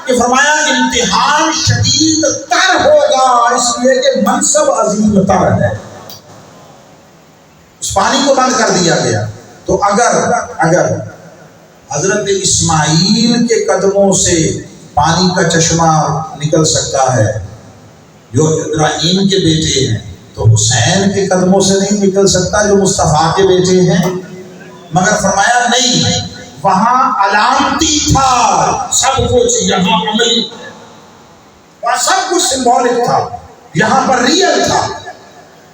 کہ فرمایا امتحان شدید تر ہوگا، اس لیے کہ منصب عظیم تر ہے۔ اس پانی کو بند کر دیا گیا۔ تو اگر حضرت اسماعیل کے قدموں سے پانی کا چشمہ نکل سکتا ہے جو ابراہیم کے بیٹے ہیں، تو حسین کے قدموں سے نہیں نکل سکتا جو مصطفیٰ کے بیٹے ہیں۔ مگر فرمایا نہیں، وہاں علامتی تھا سب کچھ، یہاں عملی، وہاں سب کچھ سمبولک تھا، یہاں پر ریئل تھا۔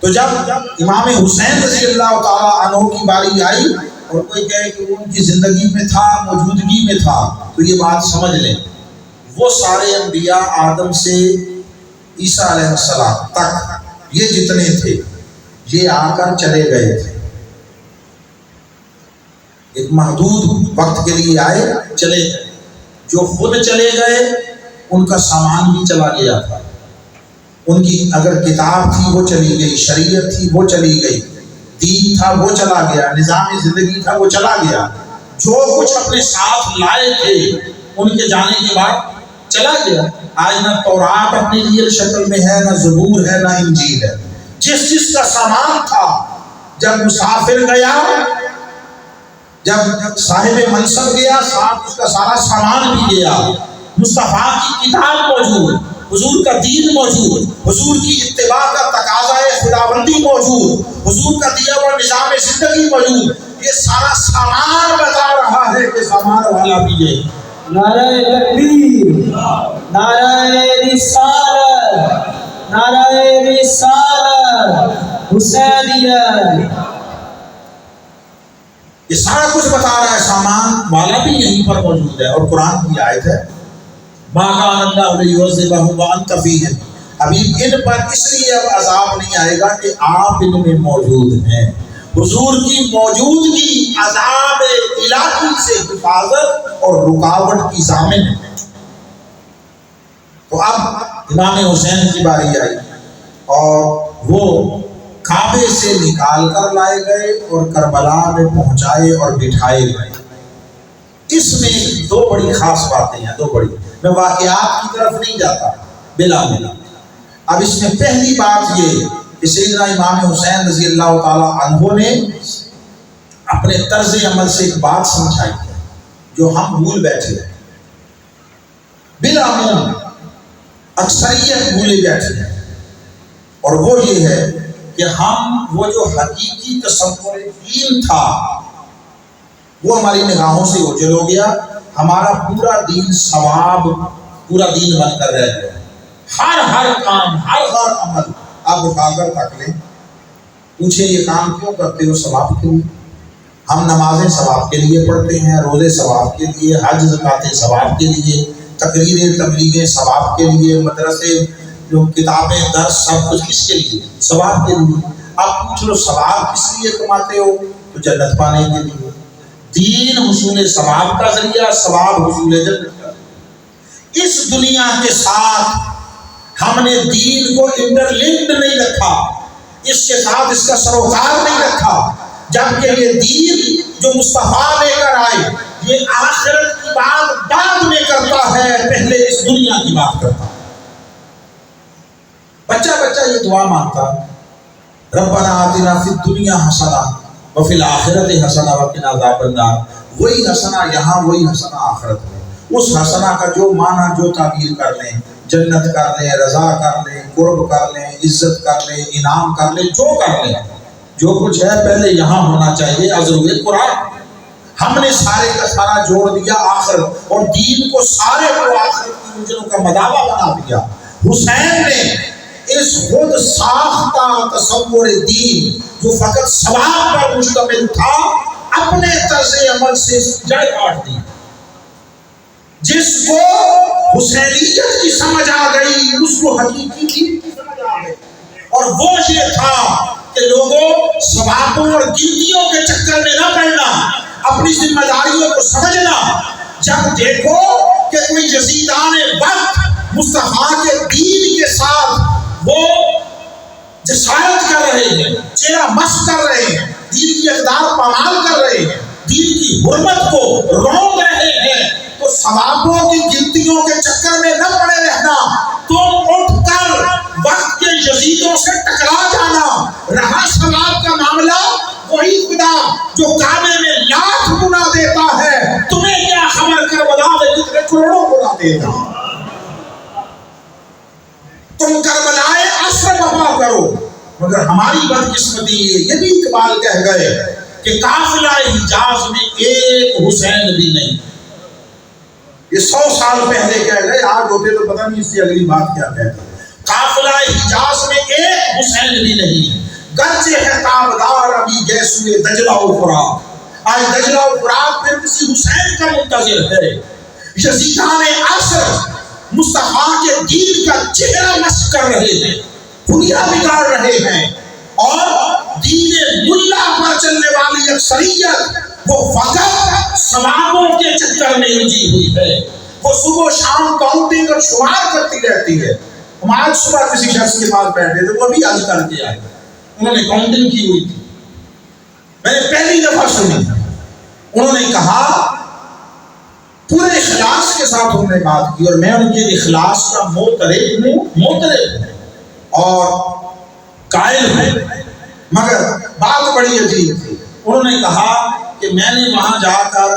تو جب امام حسین رضی اللہ تعالیٰ عنہ کی باری آئی اور کوئی کہے کہ وہ ان کی زندگی میں تھا، موجودگی میں تھا، تو یہ بات سمجھ لیں، وہ سارے انبیاء آدم سے عیسیٰ علیہ السلام تک یہ جتنے تھے یہ آ کر چلے گئے تھے، ایک محدود وقت کے لیے آئے چلے گئے۔ جو خود چلے گئے ان کا سامان بھی چلا گیا تھا، ان کی اگر کتاب تھی وہ چلی گئی، شریعت تھی وہ چلی گئی، دین تھا وہ چلا گیا، نظام زندگی تھا وہ چلا گیا۔ جو کچھ اپنے ساتھ لائے تھے ان کے جانے کے بعد چلا گیا۔ آج نہ تورات اپنی ریئل شکل میں ہے، نہ زبور ہے، نہ انجیل ہے۔ جس کا سامان تھا، جب مسافر گیا، جب صاحب منصب گیا، ساتھ اس کا سارا سامان بھی گیا۔ مصطفیٰ کی کتاب موجود، حضور کا دین موجود، حضور کی اتباع کا تقاضا خداوندی موجود، حضور کا دیا ہوا نظام زندگی موجود۔ یہ سارا سامان بتا رہا ہے کہ سامان والا بھی ہے۔ نعرہ تکبیر، نعرہ رسالت، نعرہ رسالت، حسینیت۔ یہ سارا کچھ بتا رہا ہے، سامان والا بھی یہیں پر موجود ہے، اور قرآن کی آیت ہے ما کان اللہ لیعذبہم وانت فیہم، ابھی ان پر اس لیے اب عذاب نہیں آئے گا کہ آپ ان میں موجود ہیں۔ حضور کی موجودگی عذاب الہی سے حفاظت اور رکاوٹ کی ضامن ہے۔ تو اب امام حسین کی باری آئی اور وہ کعبے سے نکال کر لائے گئے اور کربلا میں پہنچائے اور بٹھائے گئے۔ اس میں دو بڑی خاص باتیں ہیں، دو بڑی، میں واقعات کی طرف نہیں جاتا بلا بلا۔ اب اس میں پہلی بات یہ کہ سیدنا امام حسین رضی اللہ تعالی عنہ نے اپنے طرز عمل سے ایک بات سمجھائی ہے جو ہم بھول بیٹھے ہیں، بالعموم اکثریت بھولے بیٹھے ہیں، اور وہ یہ ہے کہ ہم وہ جو حقیقی تصور دین تھا وہ ہماری نگاہوں سے اوجھل ہو گیا، ہمارا پورا دین ثواب، پورا دین بن کر رہ گیا۔ ہر کام، ہر عمل آپ اٹھا کر تک لیں، پوچھیں یہ کام کیوں کرتے ہو؟ ثواب کے لیے۔ ہم نمازیں ثواب کے لیے پڑھتے ہیں، روزے ثواب کے لیے، حج زکاتیں ثواب کے لیے، تقریریں تبلیغیں ثواب کے لیے، مدرسے جو کتابیں درس سب کچھ کس کے لیے؟ ثواب کے لیے۔ آپ پوچھ لو ثواب کس لیے کماتے ہو؟ تو جنت پانے کے لیے۔ دین حصول ثواب کا ذریعہ، ثواب حصول جنت کا۔ اس دنیا کے ساتھ ہم نے دین کو انٹرلنکڈ نہیں رکھا، اس کے ساتھ اس کا سروکار نہیں رکھا، جبکہ یہ دین جو مصطفیٰ لے کر آئے یہ آخرت کی بات بعد میں کرتا ہے، پہلے اس دنیا کی بات کرتا ہے۔ بچہ یہ دعا مانگتا ربنا آتنا فی الدنیا حسنہ وفی الآخرت حسنہ وقنا عذاب النار، وہی حسنہ یہاں، وہی حسنہ آخرت میں۔ اس حسنہ کا جو معنی، جو تعبیر کر لیں، جنت کر لیں، رضا کر لیں، قرب کر لیں، عزت کر لیں، انعام کر لیں، جو کر لیں، جو کچھ ہے پہلے یہاں ہونا چاہیے عزوہ قرآن۔ ہم نے سارے کا سارا جوڑ دیا آخرت، اور دین کو سارے کو آخرت کی منزلوں کا مداوا بنا دیا۔ حسین نے اس خود ساختہ تصور دین جو فقط ثواب پر مشتمل تھا اپنے طرز عمل سے جڑ کاٹ دی۔ جس کو حسینیت کی سمجھ آ گئی اس کو حقیقی دین کی سمجھ آ گئی، اور وہ یہ تھا کہ لوگوں ثوابوں اور گنتیوں کے چکر میں نہ پڑنا، اپنی ذمہ داریوں کو سمجھنا۔ جب دیکھو کہ کوئی یزیدان وقت مصطفیٰ کے دین کے ساتھ وہ جسارت کر رہے ہیں، چہرہ مست کر رہے ہیں، دین کی اقدار پامال کر رہے ہیں، دین کی حرمت کو رونق رہے ہیں، تو ثوابوں کی گنتیوں کے چکر میں نہ پڑے رہنا، تم اٹھ کر وقت کے یزیدوں سے ٹکرا جانا۔ رہا ثواب کا معاملہ، وہی خدا جو کعبے میں لاکھ گنا دیتا ہے تمہیں کیا خبر کربلا میں کتنے کروڑوں گنا دیتا۔ تم کربلائے عصر وفا کرو، مگر ہماری بدقسمتی یہ بھی اقبال کہہ گئے کہ قافلہ حجاز میں ایک حسین بھی نہیں۔ یہ 100 سال پہلے کہہ گئے، آج ہوتے تو پتہ نہیں اس سے اگلی بات کیا کہتے۔ قافلہ حجاز میں ایک حسین بھی نہیں، گرچہ ہے تابدار ابھی گیسوئے دجلہ و فرات، آج دجلہ و فرات پھر کسی حسین کا منتظر ہے۔ یزیدان عصر مصطفیٰ کے دین کا چہرہ مست کر رہے ہیں، دنیا بگاڑ رہے ہیں، اور دین ملا پر چلنے والی اکثریت وہ فقط ثوابوں کے چکر میں الجھی ہوئی ہے۔ وہ صبح و شام کاؤنٹنگ اور شمار کرتی رہتی ہے۔ ہم آج صبح کسی شخص کے پاس بیٹھے تھے، وہ ابھی حج کر کے آئے، انہوں نے کاؤنٹنگ کی ہوئی تھی، میں نے پہلی دفعہ سنی۔ انہوں نے کہا پورے اخلاص کے ساتھ انہوں نے بات کی، اور میں ان کے اخلاص کا معترف اور قائل ہوں، مگر بات بڑی عجیب تھی۔ انہوں نے کہا کہ میں نے وہاں جا کر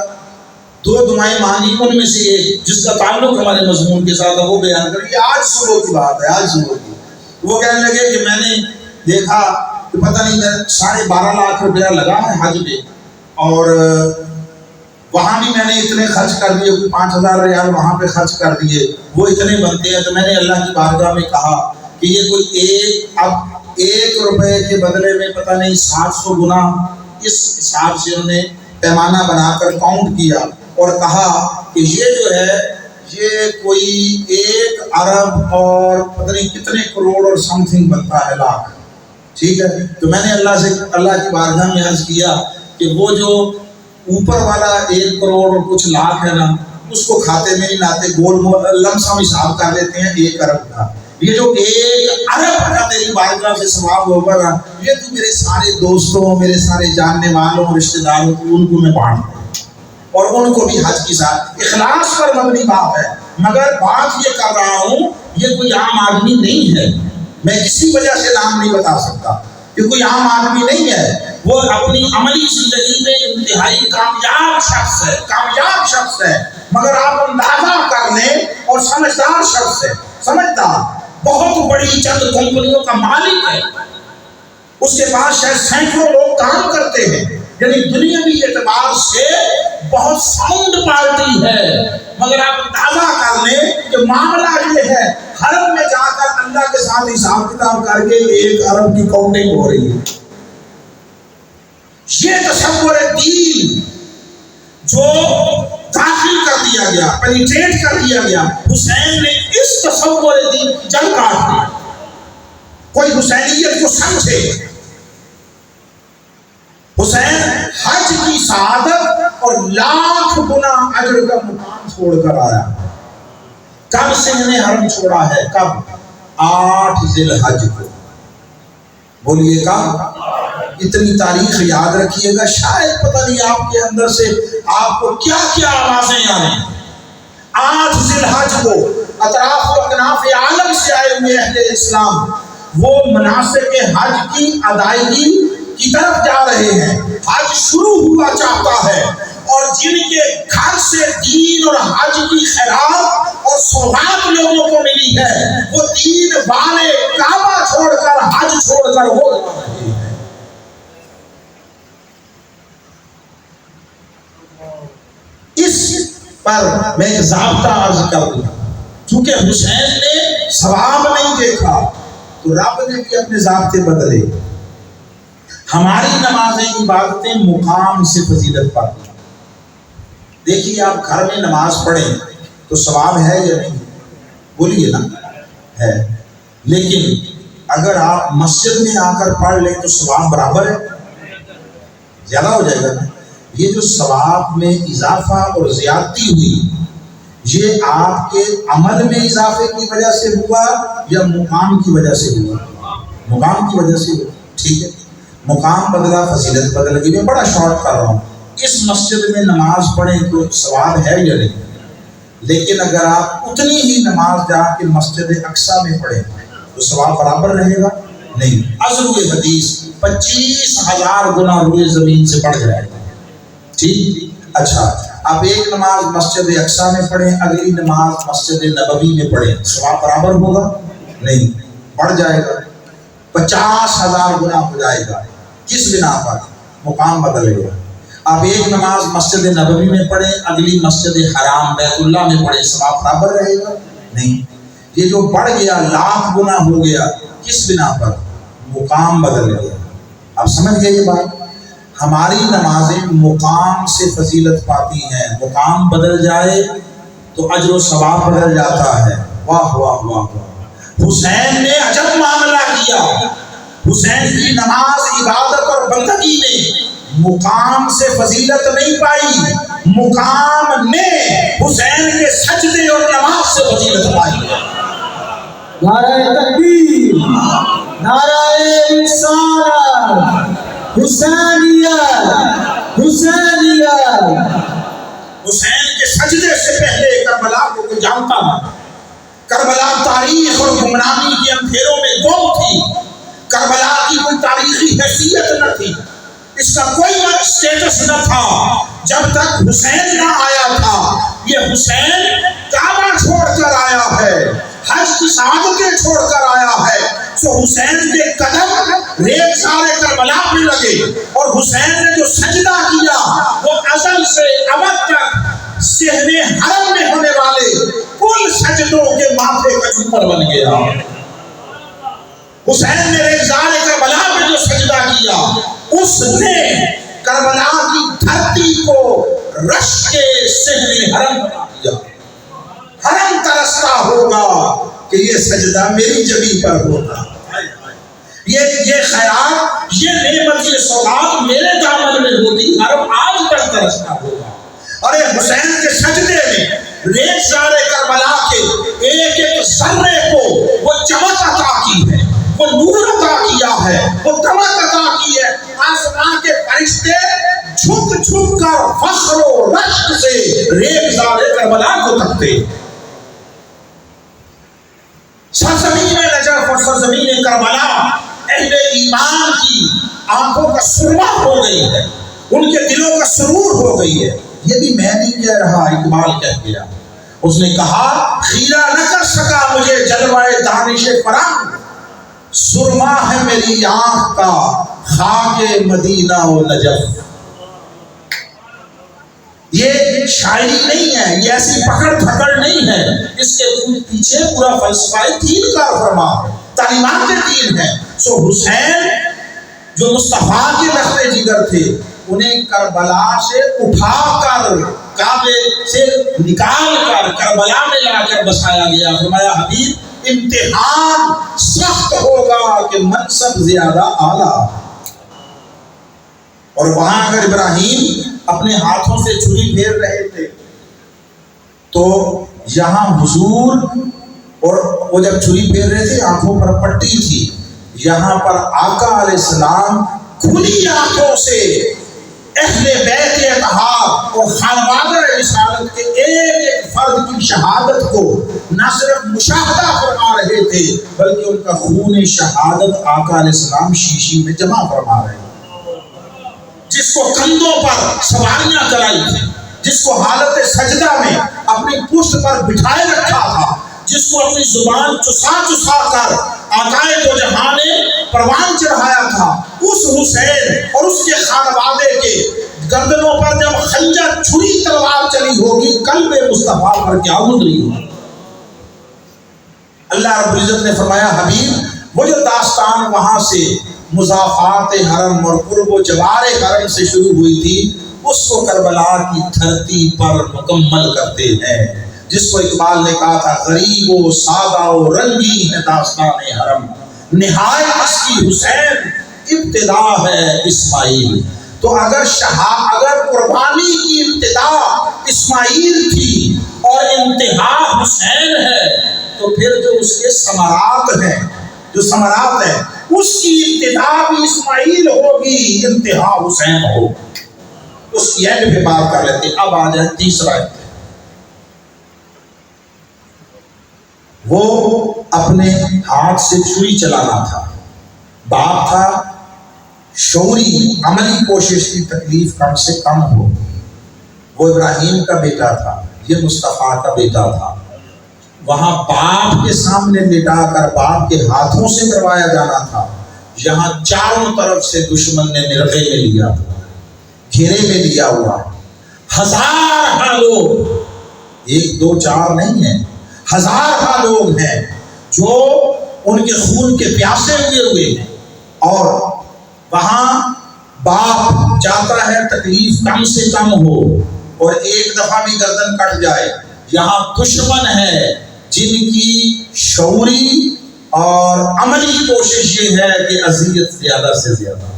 2 دعائیں مانگی، ان میں سے ایک جس کا تعلق ہمارے مضمون کے ساتھ ہے وہ بیان کر، یہ آج صبح کی بات ہے، آج صبح کی۔ وہ کہنے لگے کہ میں نے دیکھا کہ پتہ نہیں 12.5 لاکھ روپیہ لگا ہے حج میں، اور وہاں بھی میں نے اتنے خرچ کر دیے، 5,000 ریال وہاں پہ خرچ کر دیے، وہ اتنے بنتے ہیں۔ تو میں نے اللہ کی بارگاہ میں کہا کہ یہ کوئی اب 1 روپے کے بدلے میں پتہ نہیں 700 گنا، اس حساب سے انہوں نے پیمانہ بنا کر کاؤنٹ کیا اور کہا کہ یہ جو ہے یہ کوئی 1 ارب اور پتہ نہیں کتنے کروڑ اور سم تھنگ بنتا ہے لاکھ. ٹھیک ہے. تو میں نے اللہ کی بارگاہ میں عرض کیا کہ وہ جو اوپر والا 1 کروڑ اور کچھ لاکھ ہے نا اس کو کھاتے میں نہیں لاتے, گول لم سم حساب کر دیتے ہیں 1 ارب کا. یہ جو 1 ارب کا تیری بارگاہ سے ثواب ہوگا نا یہ تو میرے سارے دوستوں, میرے سارے جاننے والوں, رشتہ داروں کو ان کو میں بانٹ دوں اور ان کو بھی حج کے ساتھ. اخلاص پر مبنی بات ہے, مگر بات یہ کر رہا ہوں یہ کوئی عام آدمی نہیں ہے. میں کسی وجہ سے نام نہیں بتا سکتا کہ کوئی عام آدمی نہیں ہے. وہ اپنی عملی زندگی میں انتہائی کامیاب شخص ہے, مگر آپ اندازہ کر لیں اور سمجھدار شخص ہے, سمجھدار, بہت بڑی چند کمپنیوں کا مالک ہے, اس کے پاس شاید سینکڑوں لوگ کام کرتے ہیں, یعنی دنیاوی اعتبار سے بہت ساؤنڈ پارٹی ہے. مگر آپ اندازہ کر لیں کہ معاملہ یہ ہے حرم میں جا کر اللہ کے ساتھ حساب کتاب کر کے 1 ارب کی کاؤنٹنگ ہو رہی ہے. یہ تصور دین جو داخل کر دیا گیا, پینیٹریٹ کر دیا گیا, حسین نے اس تصور دین کی جڑ کاٹ دی. کوئی حسینیت کو سمجھے. حسین حج کی سعادت اور لاکھ گنا اجر کا مقام چھوڑ کر آیا. کب سنگھ نے حرم چھوڑا ہے؟ کب؟ 8 ذی الحج کو. بولیے کب؟ اتنی تاریخ یاد رکھیے گا, شاید پتہ نہیں آپ کے اندر سے آپ کو کیا کیا آوازیں آ رہی. 8 ذی الحج کو اطراف و اکناف عالم سے آئے ہوئے اہل اسلام وہ مناسک حج کی ادائیگی کی طرف جا رہے ہیں. حج شروع ہوا چاہتا ہے اور جن کے گھر سے دین اور حج کی خیرات اور سوغات لوگوں کو ملی ہے وہ دین والے کعبہ چھوڑ کر حج چھوڑ کر ہو رہے ہیں. اس پر میں ایک ضابطہ عرض کر دوں, چونکہ حسین نے ثواب نہیں دیکھا تو رب نے بھی اپنے ضابطے بدلے. ہماری نمازیں عبادتیں مقام سے فضیلت پاتی. دیکھیے آپ گھر میں نماز پڑھیں تو ثواب ہے یا نہیں؟ بولیے نا, ہے. لیکن اگر آپ مسجد میں آ کر پڑھ لیں تو ثواب برابر ہے, زیادہ ہو جائے گا نا. یہ جو ثواب میں اضافہ اور زیادتی ہوئی یہ آپ کے عمل میں اضافے کی وجہ سے ہوا یا مقام کی وجہ سے ہوا؟ مقام کی وجہ سے ہوا. ٹھیک ہے, مقام بدلا, فضیلت بدل گئی. میں بڑا شارٹ کر رہا ہوں. اس مسجد میں نماز پڑھیں تو ثواب ہے یا نہیں؟ لیکن اگر آپ اتنی ہی نماز جا کے مسجد اقصی میں پڑھیں تو ثواب برابر رہے گا؟ نہیں. ازروئے حدیث 25,000 گنا روئے زمین سے بڑھ جائے گا. ٹھیک. اچھا, آپ ایک نماز مسجد اقصی میں پڑھیں, اگلی نماز مسجد نبوی میں پڑھیں, ثواب برابر ہوگا؟ نہیں, بڑھ جائے گا. 50,000 گنا ہو جائے گا. کس بنا پر؟ مقام بدل گیا. آپ ایک نماز مسجد نبوی میں پڑھیں, اگلی مسجد حرام بیت اللہ میں پڑھیں, ثواب برابر رہے گا؟ نہیں. یہ جو بڑھ گیا لاکھ گنا ہو گیا, کس بنا پر؟ مقام بدل گیا. آپ سمجھ گئے یہ بات؟ ہماری نمازیں مقام سے فضیلت پاتی ہیں. مقام بدل جائے تو اجر و ثواب بدل جاتا ہے. واہ واہ واہ واہ. حسین نے عجب معاملہ کیا. حسین کی نماز, عبادت اور بندگی نے مقام سے فضیلت نہیں پائی, مقام نے حسین کے سجدے اور نماز سے فضیلت پائی. نعرہ تکبیر, نعرہ رسالت, حسینیت, حسینیت. حسین کے سجدے سے پہلے کربلا کو کوئی جانتا نہ. کربلا تاریخ اور گمنامی کے اندھیروں میں گم تھی. کربلا کی کوئی تاریخی حیثیت نہ تھی, اس کا کوئی اسٹیٹس نہ تھا جب تک حسین نہ آیا تھا. یہ حسین کعبہ چھوڑ کر آیا ہے, حج کی سعادتیں چھوڑ کر آیا ہے. تو حسین کے قدم ریگزار کربلا پہ لگے اور حسین نے جو سجدہ کیا وہ ازل سے ابد تک صحن حرم میں ہونے والے کل سجدوں کے ماتھے کا اوپر بن گیا. حسین نے ریگزار کربلا پہ جو سجدہ کیا اس نے کربلا کی دھرتی کو رش کے صحن حرم بنا دیا. حرم ترستا ہوگا کہ یہ سجدہ میری جبی پر ہوتا، یہ خیرات، یہ نعمت، یہ سوغات میرے دامن میں ہوتی. حرم آج تک ترستا ہوگا. اور حسین کے سجدے میں ریزگار کربلا کے ایک ایک ذرے کو وہ چمک عطا کی ہے، وہ نور عطا کیا ہے، وہ دمک عطا کی ہے. آسمان کے فرشتے جھک جھک کر فخر و رشک سے ریزگار کربلا کو تکتے. سرزمین نجف اور سرزمین کربلا اہل ایمان کی آنکھوں کا سرما ہو گئی ہے، ان کے دلوں کا سرور ہو گئی ہے. یہ بھی میں نہیں کہہ رہا، اقبال کہہ گیا. اس نے کہا خیرہ نہ کر سکا مجھے جلوہ دانش فرنگ، سرما ہے میری آنکھ کا خاک مدینہ و نجف. یہ شاعری نہیں ہے، یہ ایسی پکڑ پھکڑ نہیں ہے، اس کے پیچھے پورا فلسفہ دین کا فرما تعلیمات دین ہے. سو حسین جو مصطفیٰ کے لخت جگر تھے، انہیں کربلا سے اٹھا کر کعبے سے نکال کر کربلا میں لا کر بسایا گیا. فرمایا حبیب امتحان سخت ہوگا کہ منصب زیادہ اعلیٰ. اور وہاں اگر ابراہیم اپنے ہاتھوں سے چھری پھیر رہے تھے تو یہاں حضور، اور وہ جب چھری پھیر رہے تھے آنکھوں پر پٹی تھی، یہاں پر آقا علیہ السلام کھلی آنکھوں سے اہل بیت اطہار اور خانوادہ رسالت کے ایک ایک فرد کی شہادت کو نہ صرف مشاہدہ فرما رہے تھے بلکہ ان کا خون شہادت آقا علیہ السلام شیشی میں جمع فرما رہے تھے. جس کو کندھوں پر سواریاں کرائی تھی، جس کو حالت سجدہ میں اپنی پشت پر بٹھائے رکھا تھا، جس کو اپنی زبان چسا چسا کر آقائے دو جہاں نے پروان چڑھایا تھا، اس حسین اور اس کے خانوادے کے گردنوں پر جب خنجر چھری تلوار چلی ہوگی، قلب مصطفیٰ پر کیا گزری ہوگی. اللہ رب العزت نے فرمایا حبیب وہ جو داستان وہاں سے مضافات حرم اور قرب و جوار حرم سے شروع ہوئی تھی، اس کو کربلا کی دھرتی پر مکمل کرتے ہیں. جس کو اقبال نے کہا تھا غریب و سادہ و رنگی ہے داستان حرم، نہایت اس کی حسین ابتدا ہے اسماعیل. تو اگر قربانی کی ابتدا اسماعیل تھی اور انتہا حسین ہے، تو پھر جو اس کے ثمرات ہیں، جو ثمرات ہیں، اس کی ابتدا بھی اسماعیل ہوگی، انتہا حسین ہوگی. اس کی اینڈ پہ بات کر لیتے. اب آ جائے تیسرا. وہ اپنے ہاتھ سے چھری چلانا تھا، باپ تھا، شعوری عملی کوشش کی تکلیف کم سے کم ہو. وہ ابراہیم کا بیٹا تھا، یہ مصطفیٰ کا بیٹا تھا. وہاں باپ کے سامنے لٹا کر باپ کے ہاتھوں سے کروایا جانا تھا. یہاں چاروں طرف سے دشمن نے نرغے میں لیا، گھیرے میں لیا ہوا. ہزار لوگ، ایک دو چار نہیں ہیں، ہزار لوگ ہیں جو ان کے خون کے پیاسے ہوئے ہیں. اور وہاں باپ چاہتا ہے تکلیف کم سے کم ہو اور ایک دفعہ بھی گردن کٹ جائے. یہاں دشمن ہے جن کی شعوری اور عملی کوشش یہ ہے کہ اذیت زیادہ سے زیادہ.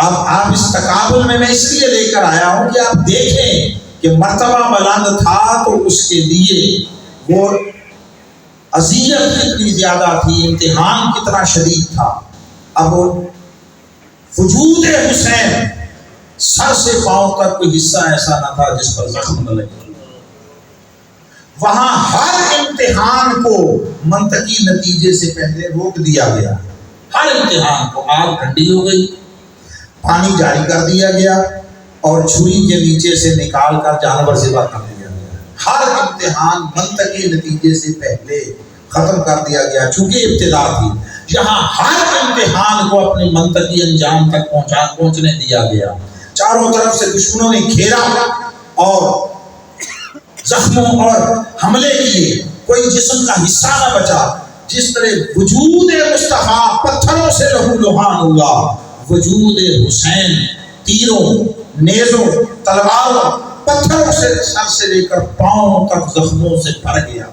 اب آپ اس تقابل میں اس لیے لے کر آیا ہوں کہ آپ دیکھیں کہ مرتبہ بلند تھا تو اس کے لیے وہ اذیت کتنی زیادہ تھی، امتحان کتنا شدید تھا. اب وجود حسین سر سے پاؤں تک کوئی حصہ ایسا نہ تھا جس پر زخم نہ لگے. وہاں ہر امتحان کو منطقی نتیجے سے پہلے روک دیا گیا. ہر امتحان کو آگ ٹھنڈی ہو گئی، پانی جاری کر دیا گیا اور چھری کے نیچے سے نکال کر جانور ذبح کر دیا گیا. ہر امتحان منطقی نتیجے سے پہلے ختم کر دیا گیا چونکہ ابتدا تھی. یہاں ہر امتحان کو اپنے منطقی انجام تک پہنچنے دیا گیا. چاروں طرف سے دشمنوں نے گھیرا اور زخموں اور حملے کیے، کوئی جسم کا حصہ نہ بچا. جس طرح وجود مصطفیٰ پتھروں سے لہو لہان ہوا، وجود حسین تیروں، نیزوں، تلواروں، پتھروں سے سر سے لے کر پاؤں تک زخموں سے بھر گیا.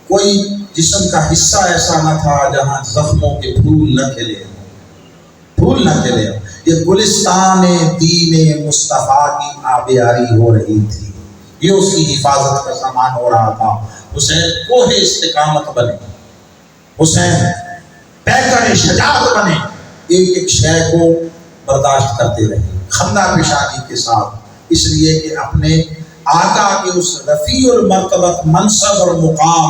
کوئی جسم کا حصہ ایسا نہ تھا جہاں زخموں کے پھول نہ کھلے. یہ گلستان دین مصطفیٰ کی آبیاری ہو رہی تھی. یہ اس کی حفاظت کا سامان ہو رہا تھا. حسین کوہ استقامت بنے، حسین پیکر شجاعت بنے، ایک ایک شے کو برداشت کرتے رہے خندہ پیشانی کے ساتھ، اس لیے کہ اپنے آقا کے اس رفیع المرتبت منصب اور مقام،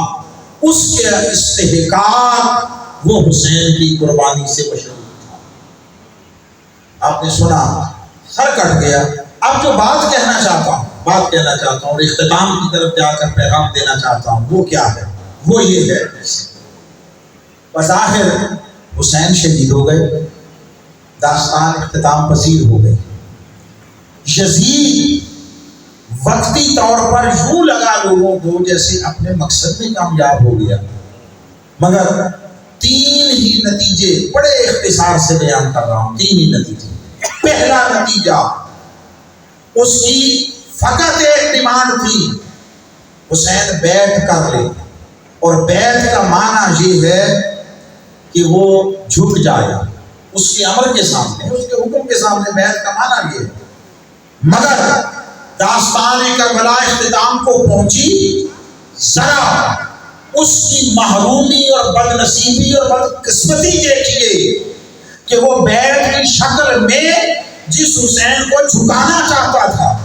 اس کے استحقاق وہ حسین کی قربانی سے مشروط تھا. آپ نے سنا، سر کٹ گیا. اب جو بات کہنا چاہتا ہوں اور اختتام کی طرف جا کر پیغام دینا چاہتا ہوں، وہ کیا ہے؟ وہ یہ ہے، بظاہر حسین شہید ہو گئے، داستان اختتام پذیر ہو گئی. یزید وقتی طور پر یوں لگا لوگوں کو جیسے اپنے مقصد میں کامیاب ہو گیا، مگر 3 ہی نتیجے بڑے اختصار سے بیان کر رہا ہوں. 3 ہی نتیجے. پہلا نتیجہ، اس کی فقط ایک ڈیمانڈ تھی، حسین بیعت کر لے. اور بیعت کا معنی یہ ہے کہ وہ جھک جائے اس کے امر کے سامنے، اس کے حکم کے سامنے. بیعت کا معنی یہ ہے. مگر داستان کربلا اختتام کو پہنچی، ذرا اس کی محرومی اور بد نصیبی اور بدقسمتی دیکھیے کہ وہ بیعت کی شکل میں جس حسین کو جھکانا چاہتا تھا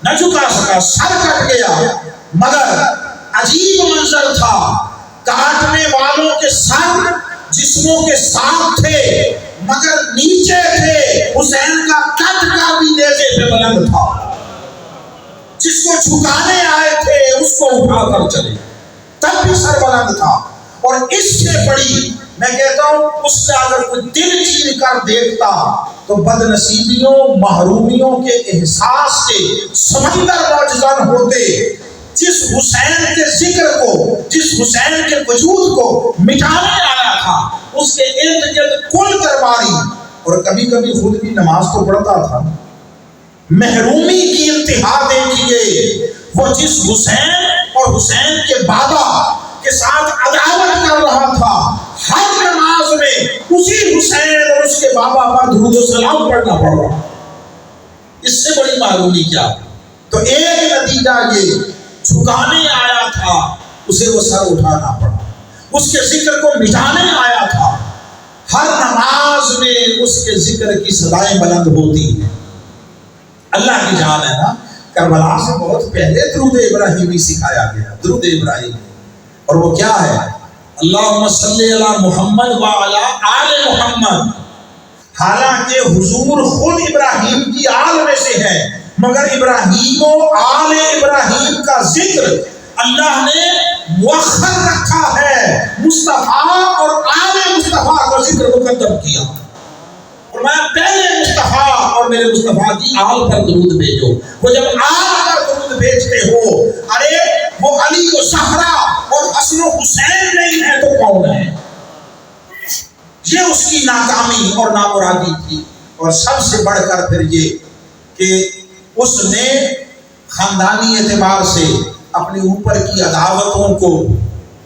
نہ جھکا سکا، سر کٹ گیا. مگر عجیب منظر تھا، کاٹنے والوں کے سر جسموں کے ساتھ تھے مگر نیچے تھے. حسین کا کٹ کر بھی نیزے پہ بلند تھا. جس کو جھکانے آئے تھے اس کو اٹھا کر چلے، تب بھی سر بلند تھا. اور اس سے بڑی میں کہتا ہوں، اس سے اگر کوئی دل چیر کر دیکھتا تو بد نصیبیوں، محرومیوں کے احساس کے سمندر موجزن ہوتے. جس حسین کے ذکر کو، جس حسین کے وجود کو مٹانے آیا تھا، اس کے ارد گرد کل درباری، اور کبھی کبھی خود بھی نماز تو پڑھتا تھا. محرومی کی انتہا دیکھیے. وہ جس حسین اور حسین کے بابا کے ساتھ عداوت کر رہا تھا، ہر نماز میں اسی حسین اور اس کے بابا پر درود و سلام پڑھنا پڑ رہا. اس سے بڑی معلومی کیا؟ تو ایک نتیجہ یہ، جھکانے آیا تھا اسے وہ سر اٹھانا پڑا. اس کے ذکر کو مٹانے آیا تھا، ہر نماز میں اس کے ذکر کی صدائیں بلند ہوتی ہیں. اللہ کی جان ہے نا، کربلا سے بہت پہلے درود ابراہیمی سکھایا گیا. درود ابراہیم، اور وہ کیا ہے؟ اللہم صلی علی محمد وعلی آل محمد. حالانکہ حضور خود ابراہیم کی آل میں سے ہے، مگر ابراہیم و آل ابراہیم کا ذکر اللہ نے مؤخر رکھا ہے. مصطفیٰ اور آل مصطفیٰ کا ذکر مقدم کیا. اور میں پہلے مصطفیٰ اور میرے مصطفیٰ کی آل پر درود بھیجو. وہ جب آل پر درود بھیجتے ہو، ارے وہ علی و زہرا اور حسن و حسین نہیں ہے تو کون ہے؟ یہ اس کی ناکامی اور نامرادی تھی. اور سب سے بڑھ کر پھر یہ کہ اس نے خاندانی اعتبار سے اپنے اوپر کی عداوتوں کو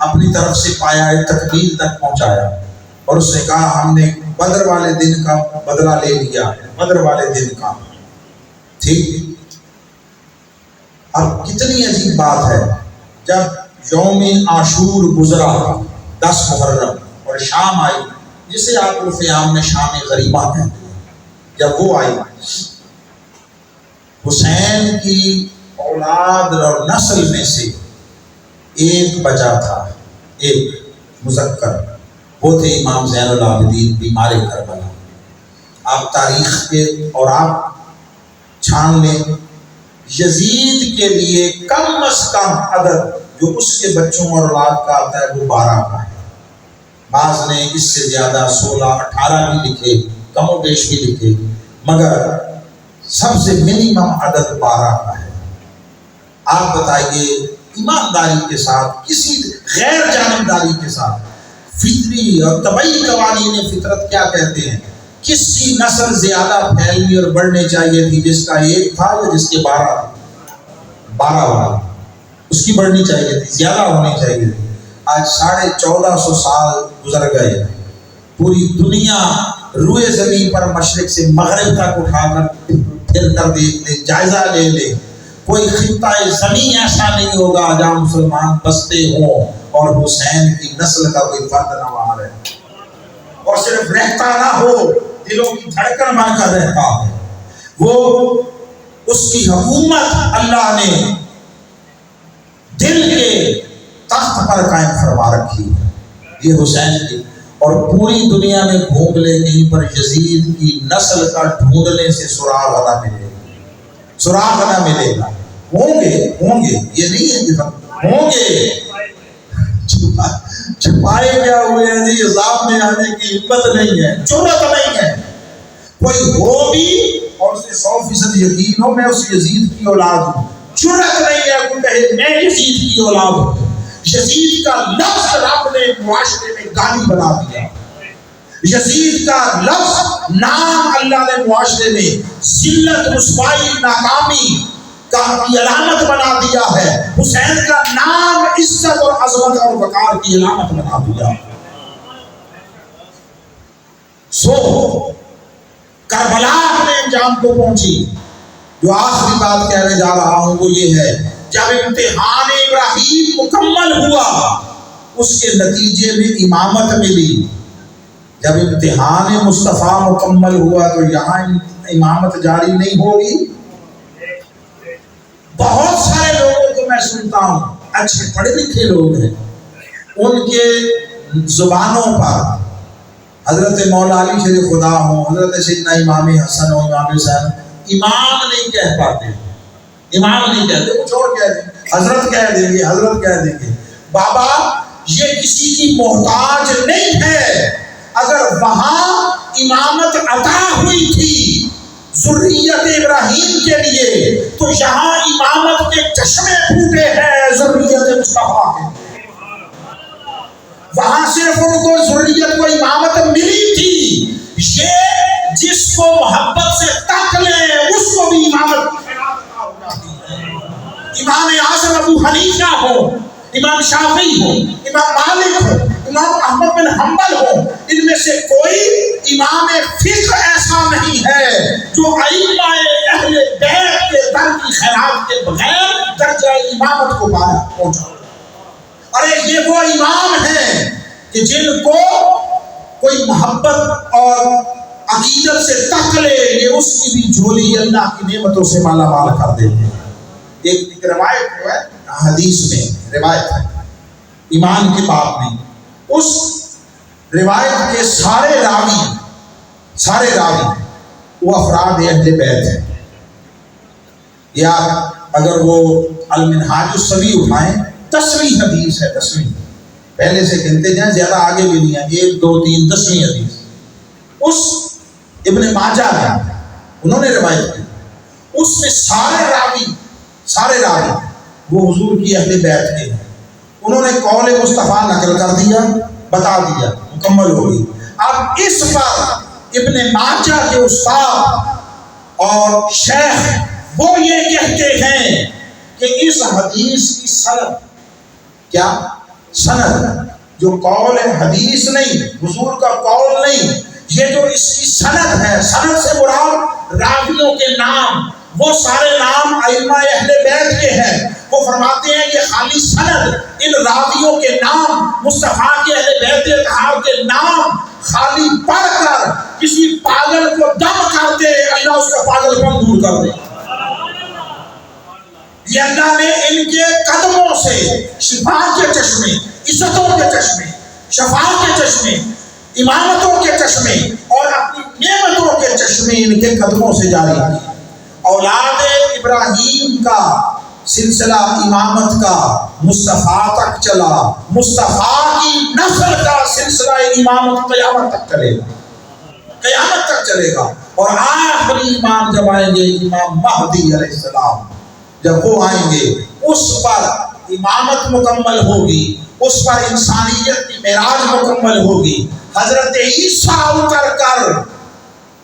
اپنی طرف سے پایا تکمیل تک پہنچایا. اور اس نے کہا ہم نے بدر والے دن کا بدلہ لے لیا ہے، بدر والے دن کا. ٹھیک. اب کتنی عجیب بات ہے، جب یوم عاشور گزرا 10 محرم اور شام آئی، جسے آپ عرف عام میں شام غریبہ کہتے ہیں، جب وہ آئی، حسین کی اولاد اور نسل میں سے ایک بچا تھا، ایک مذکر، وہ تھے امام زین العابدین بیمار کربلا. آپ تاریخ کے اور آپ چھان لیں، یزید کے لیے کم از کم عدد جو اس کے بچوں اور اولاد کا آتا ہے وہ 12 کا ہے. بعض نے اس سے زیادہ 16 18 بھی لکھے، کم و بیش بھی لکھے، مگر سب سے منیمم عدد 12 کا ہے. آپ بتائیے ایمانداری کے ساتھ، کسی غیر جانبداری کے ساتھ، فطری اور طبعی قوانین فطرت کیا کہتے ہیں کس کی نسل زیادہ پھیلنی اور بڑھنی چاہیے تھی؟ جس کا ایک تھا یا جس کے 12 والا؟ اس کی بڑھنی چاہیے تھی، زیادہ ہونی چاہیے تھی۔ آج 1450 سال گزر گئے، پوری دنیا روئے زمین پر مشرق سے مغرب تک اٹھا کر پھر کر دیکھ لے، جائزہ لے لے، کوئی خطہ زمین ایسا نہیں ہوگا جہاں مسلمان بستے ہوں اور حسین کی نسل کا کوئی فرد نہ وہاں رہے، اور صرف رہتا نہ ہو، دلوں کی دھڑکن بن کر رہتا ہے۔ وہ اس کی حکومت اللہ نے دل کے تخت پر قائم فرما رکھی ہے، یہ حسین کی، اور پوری دنیا میں گھوم لے کہیں پر یزید کی نسل کا ڈھونڈنے سے سراغ نہ ملے گا، سراغ نہ ملے گا۔ ہوں گے، یہ نہیں ہے کہ ہوں گے، چھپائے کیا ہوئے ہیں جی، عذاب میں آنے کی ہمت نہیں ہے، جرأت نہیں ہے۔ کوئی ہو بھی اور اسے 100% یقین ہو میں اس یزید کی اولاد ہوں، جرأت نہیں ہے کوئی کہے میں یزید کی اولاد ہوں۔ یزید کا لفظ رب نے معاشرے میں گالی بنا دیا، یزید کا لفظ نام اللہ نے معاشرے میں ذلت، رسوائی، ناکامی کا علامت بنا دیا ہے۔ حسین کا نام عزت اور عظمت اور وقار کی علامت بنا دیا۔ سو کربلا اپنے انجام کو پہنچی۔ جو آخری بات کہنے جا رہا ہوں وہ یہ ہے، جب امتحان ابراہیم مکمل ہوا اس کے نتیجے میں امامت ملی۔ جب امتحان مصطفیٰ مکمل ہوا تو یہاں امامت جاری نہیں ہوگی۔ بہت سارے لوگوں کو میں سنتا ہوں، اچھے پڑھے لکھے لوگ ہیں، ان کے زبانوں پر حضرت مولا علی شریف خدا ہو، حضرت سیدنا امام حسن ہو، امام حسین، امام نہیں کہہ پاتے، امام نہیں کہتے، کچھ اور کہہ دیں، حضرت کہہ دیں گے، حضرت کہہ دیں گے۔ بابا یہ کسی کی محتاج نہیں ہے۔ اگر وہاں امامت عطا ہوئی تھی ذریت ابراہیم کے لیے تو یہاں امامت کے چشمے پھوٹے ہیں ذریت مصطفیٰ کے۔ وہاں صرف ان کو ذریت کو امامت ملی تھی، یہ جس کو محبت سے تک لے اس کو بھی امامت کی خیرات ہو جاتی ہے۔ امام اعظم ابو حنیفہ ہو، امام شافعی ہو، امام مالک ہو، امام احمد بن حنبل ہو، ان میں سے کوئی امام فقہ ایسا نہیں ہے جو ائمہ اہل بیت کے در کی خیرات کے بغیر درجہ امامت کو پہنچا۔ ارے یہ وہ امام ہیں کہ جن کو کوئی محبت اور عقیدت سے تک لے یہ اس کی بھی جھولی اللہ کی نعمتوں سے مالا مال کر دیتے ہیں۔ ایک روایت جو ہے حدیث میں روایت ہے ایمان کے باب میں، اس روایت کے سارے راوی وہ افراد اہل بیت ہیں۔ یا اگر وہ المنہاج الصوی اٹھائیں، 10ویں حدیث ہے، 10ویں، پہلے سے گنتے جائیں، زیادہ آگے بھی نہیں ہے، 1 2 3 10ویں حدیث اس ابن ماجہ ہے، انہوں نے روایت کی، اس میں سارے راوی وہ حضور کی اہل بیت کے ہیں۔ انہوں نے قول مصطفیٰ نقل کر دیا، بتا دیا، مکمل ہوگی۔ اب اس پر ابن ماجہ کے استاد اور شیخ وہ یہ کہتے ہیں کہ اس حدیث کی سند، کیا سند، جو قول حدیث نہیں، حضور کا قول نہیں، یہ جو اس کی سند ہے، سند سے مراد راویوں کے نام، وہ سارے نام ائمہ اہل بیت کے ہیں۔ وہ فرماتے ہیں کہ خالی سند، ان راویوں کے نام، مصطفیٰ کے اہل بیت اطہار کے نام خالی پڑھ کر کسی پاگل کو دم کر دے، اللہ اس کا پاگل پن دور کر دے۔ یہ اللہ نے ان کے قدموں سے شفا کے چشمے، عزتوں کے چشمے، شفا کے چشمے، امامتوں کے چشمے اور اپنی نعمتوں کے چشمے ان کے قدموں سے جاری کی۔ اولاد ابراہیم کا سلسلہ امامت کا مصطفیٰ تک چلا، مصطفیٰ کی نسل کا سلسلہ امامت قیامت تک چلے گا، قیامت تک چلے گا۔ اور آخری امام جب آئیں گے، امام مہدی علیہ السلام، جب وہ آئیں گے اس پر امامت مکمل ہوگی، اس پر انسانیت کی معراج مکمل ہوگی۔ حضرت عیسیٰ اتر کر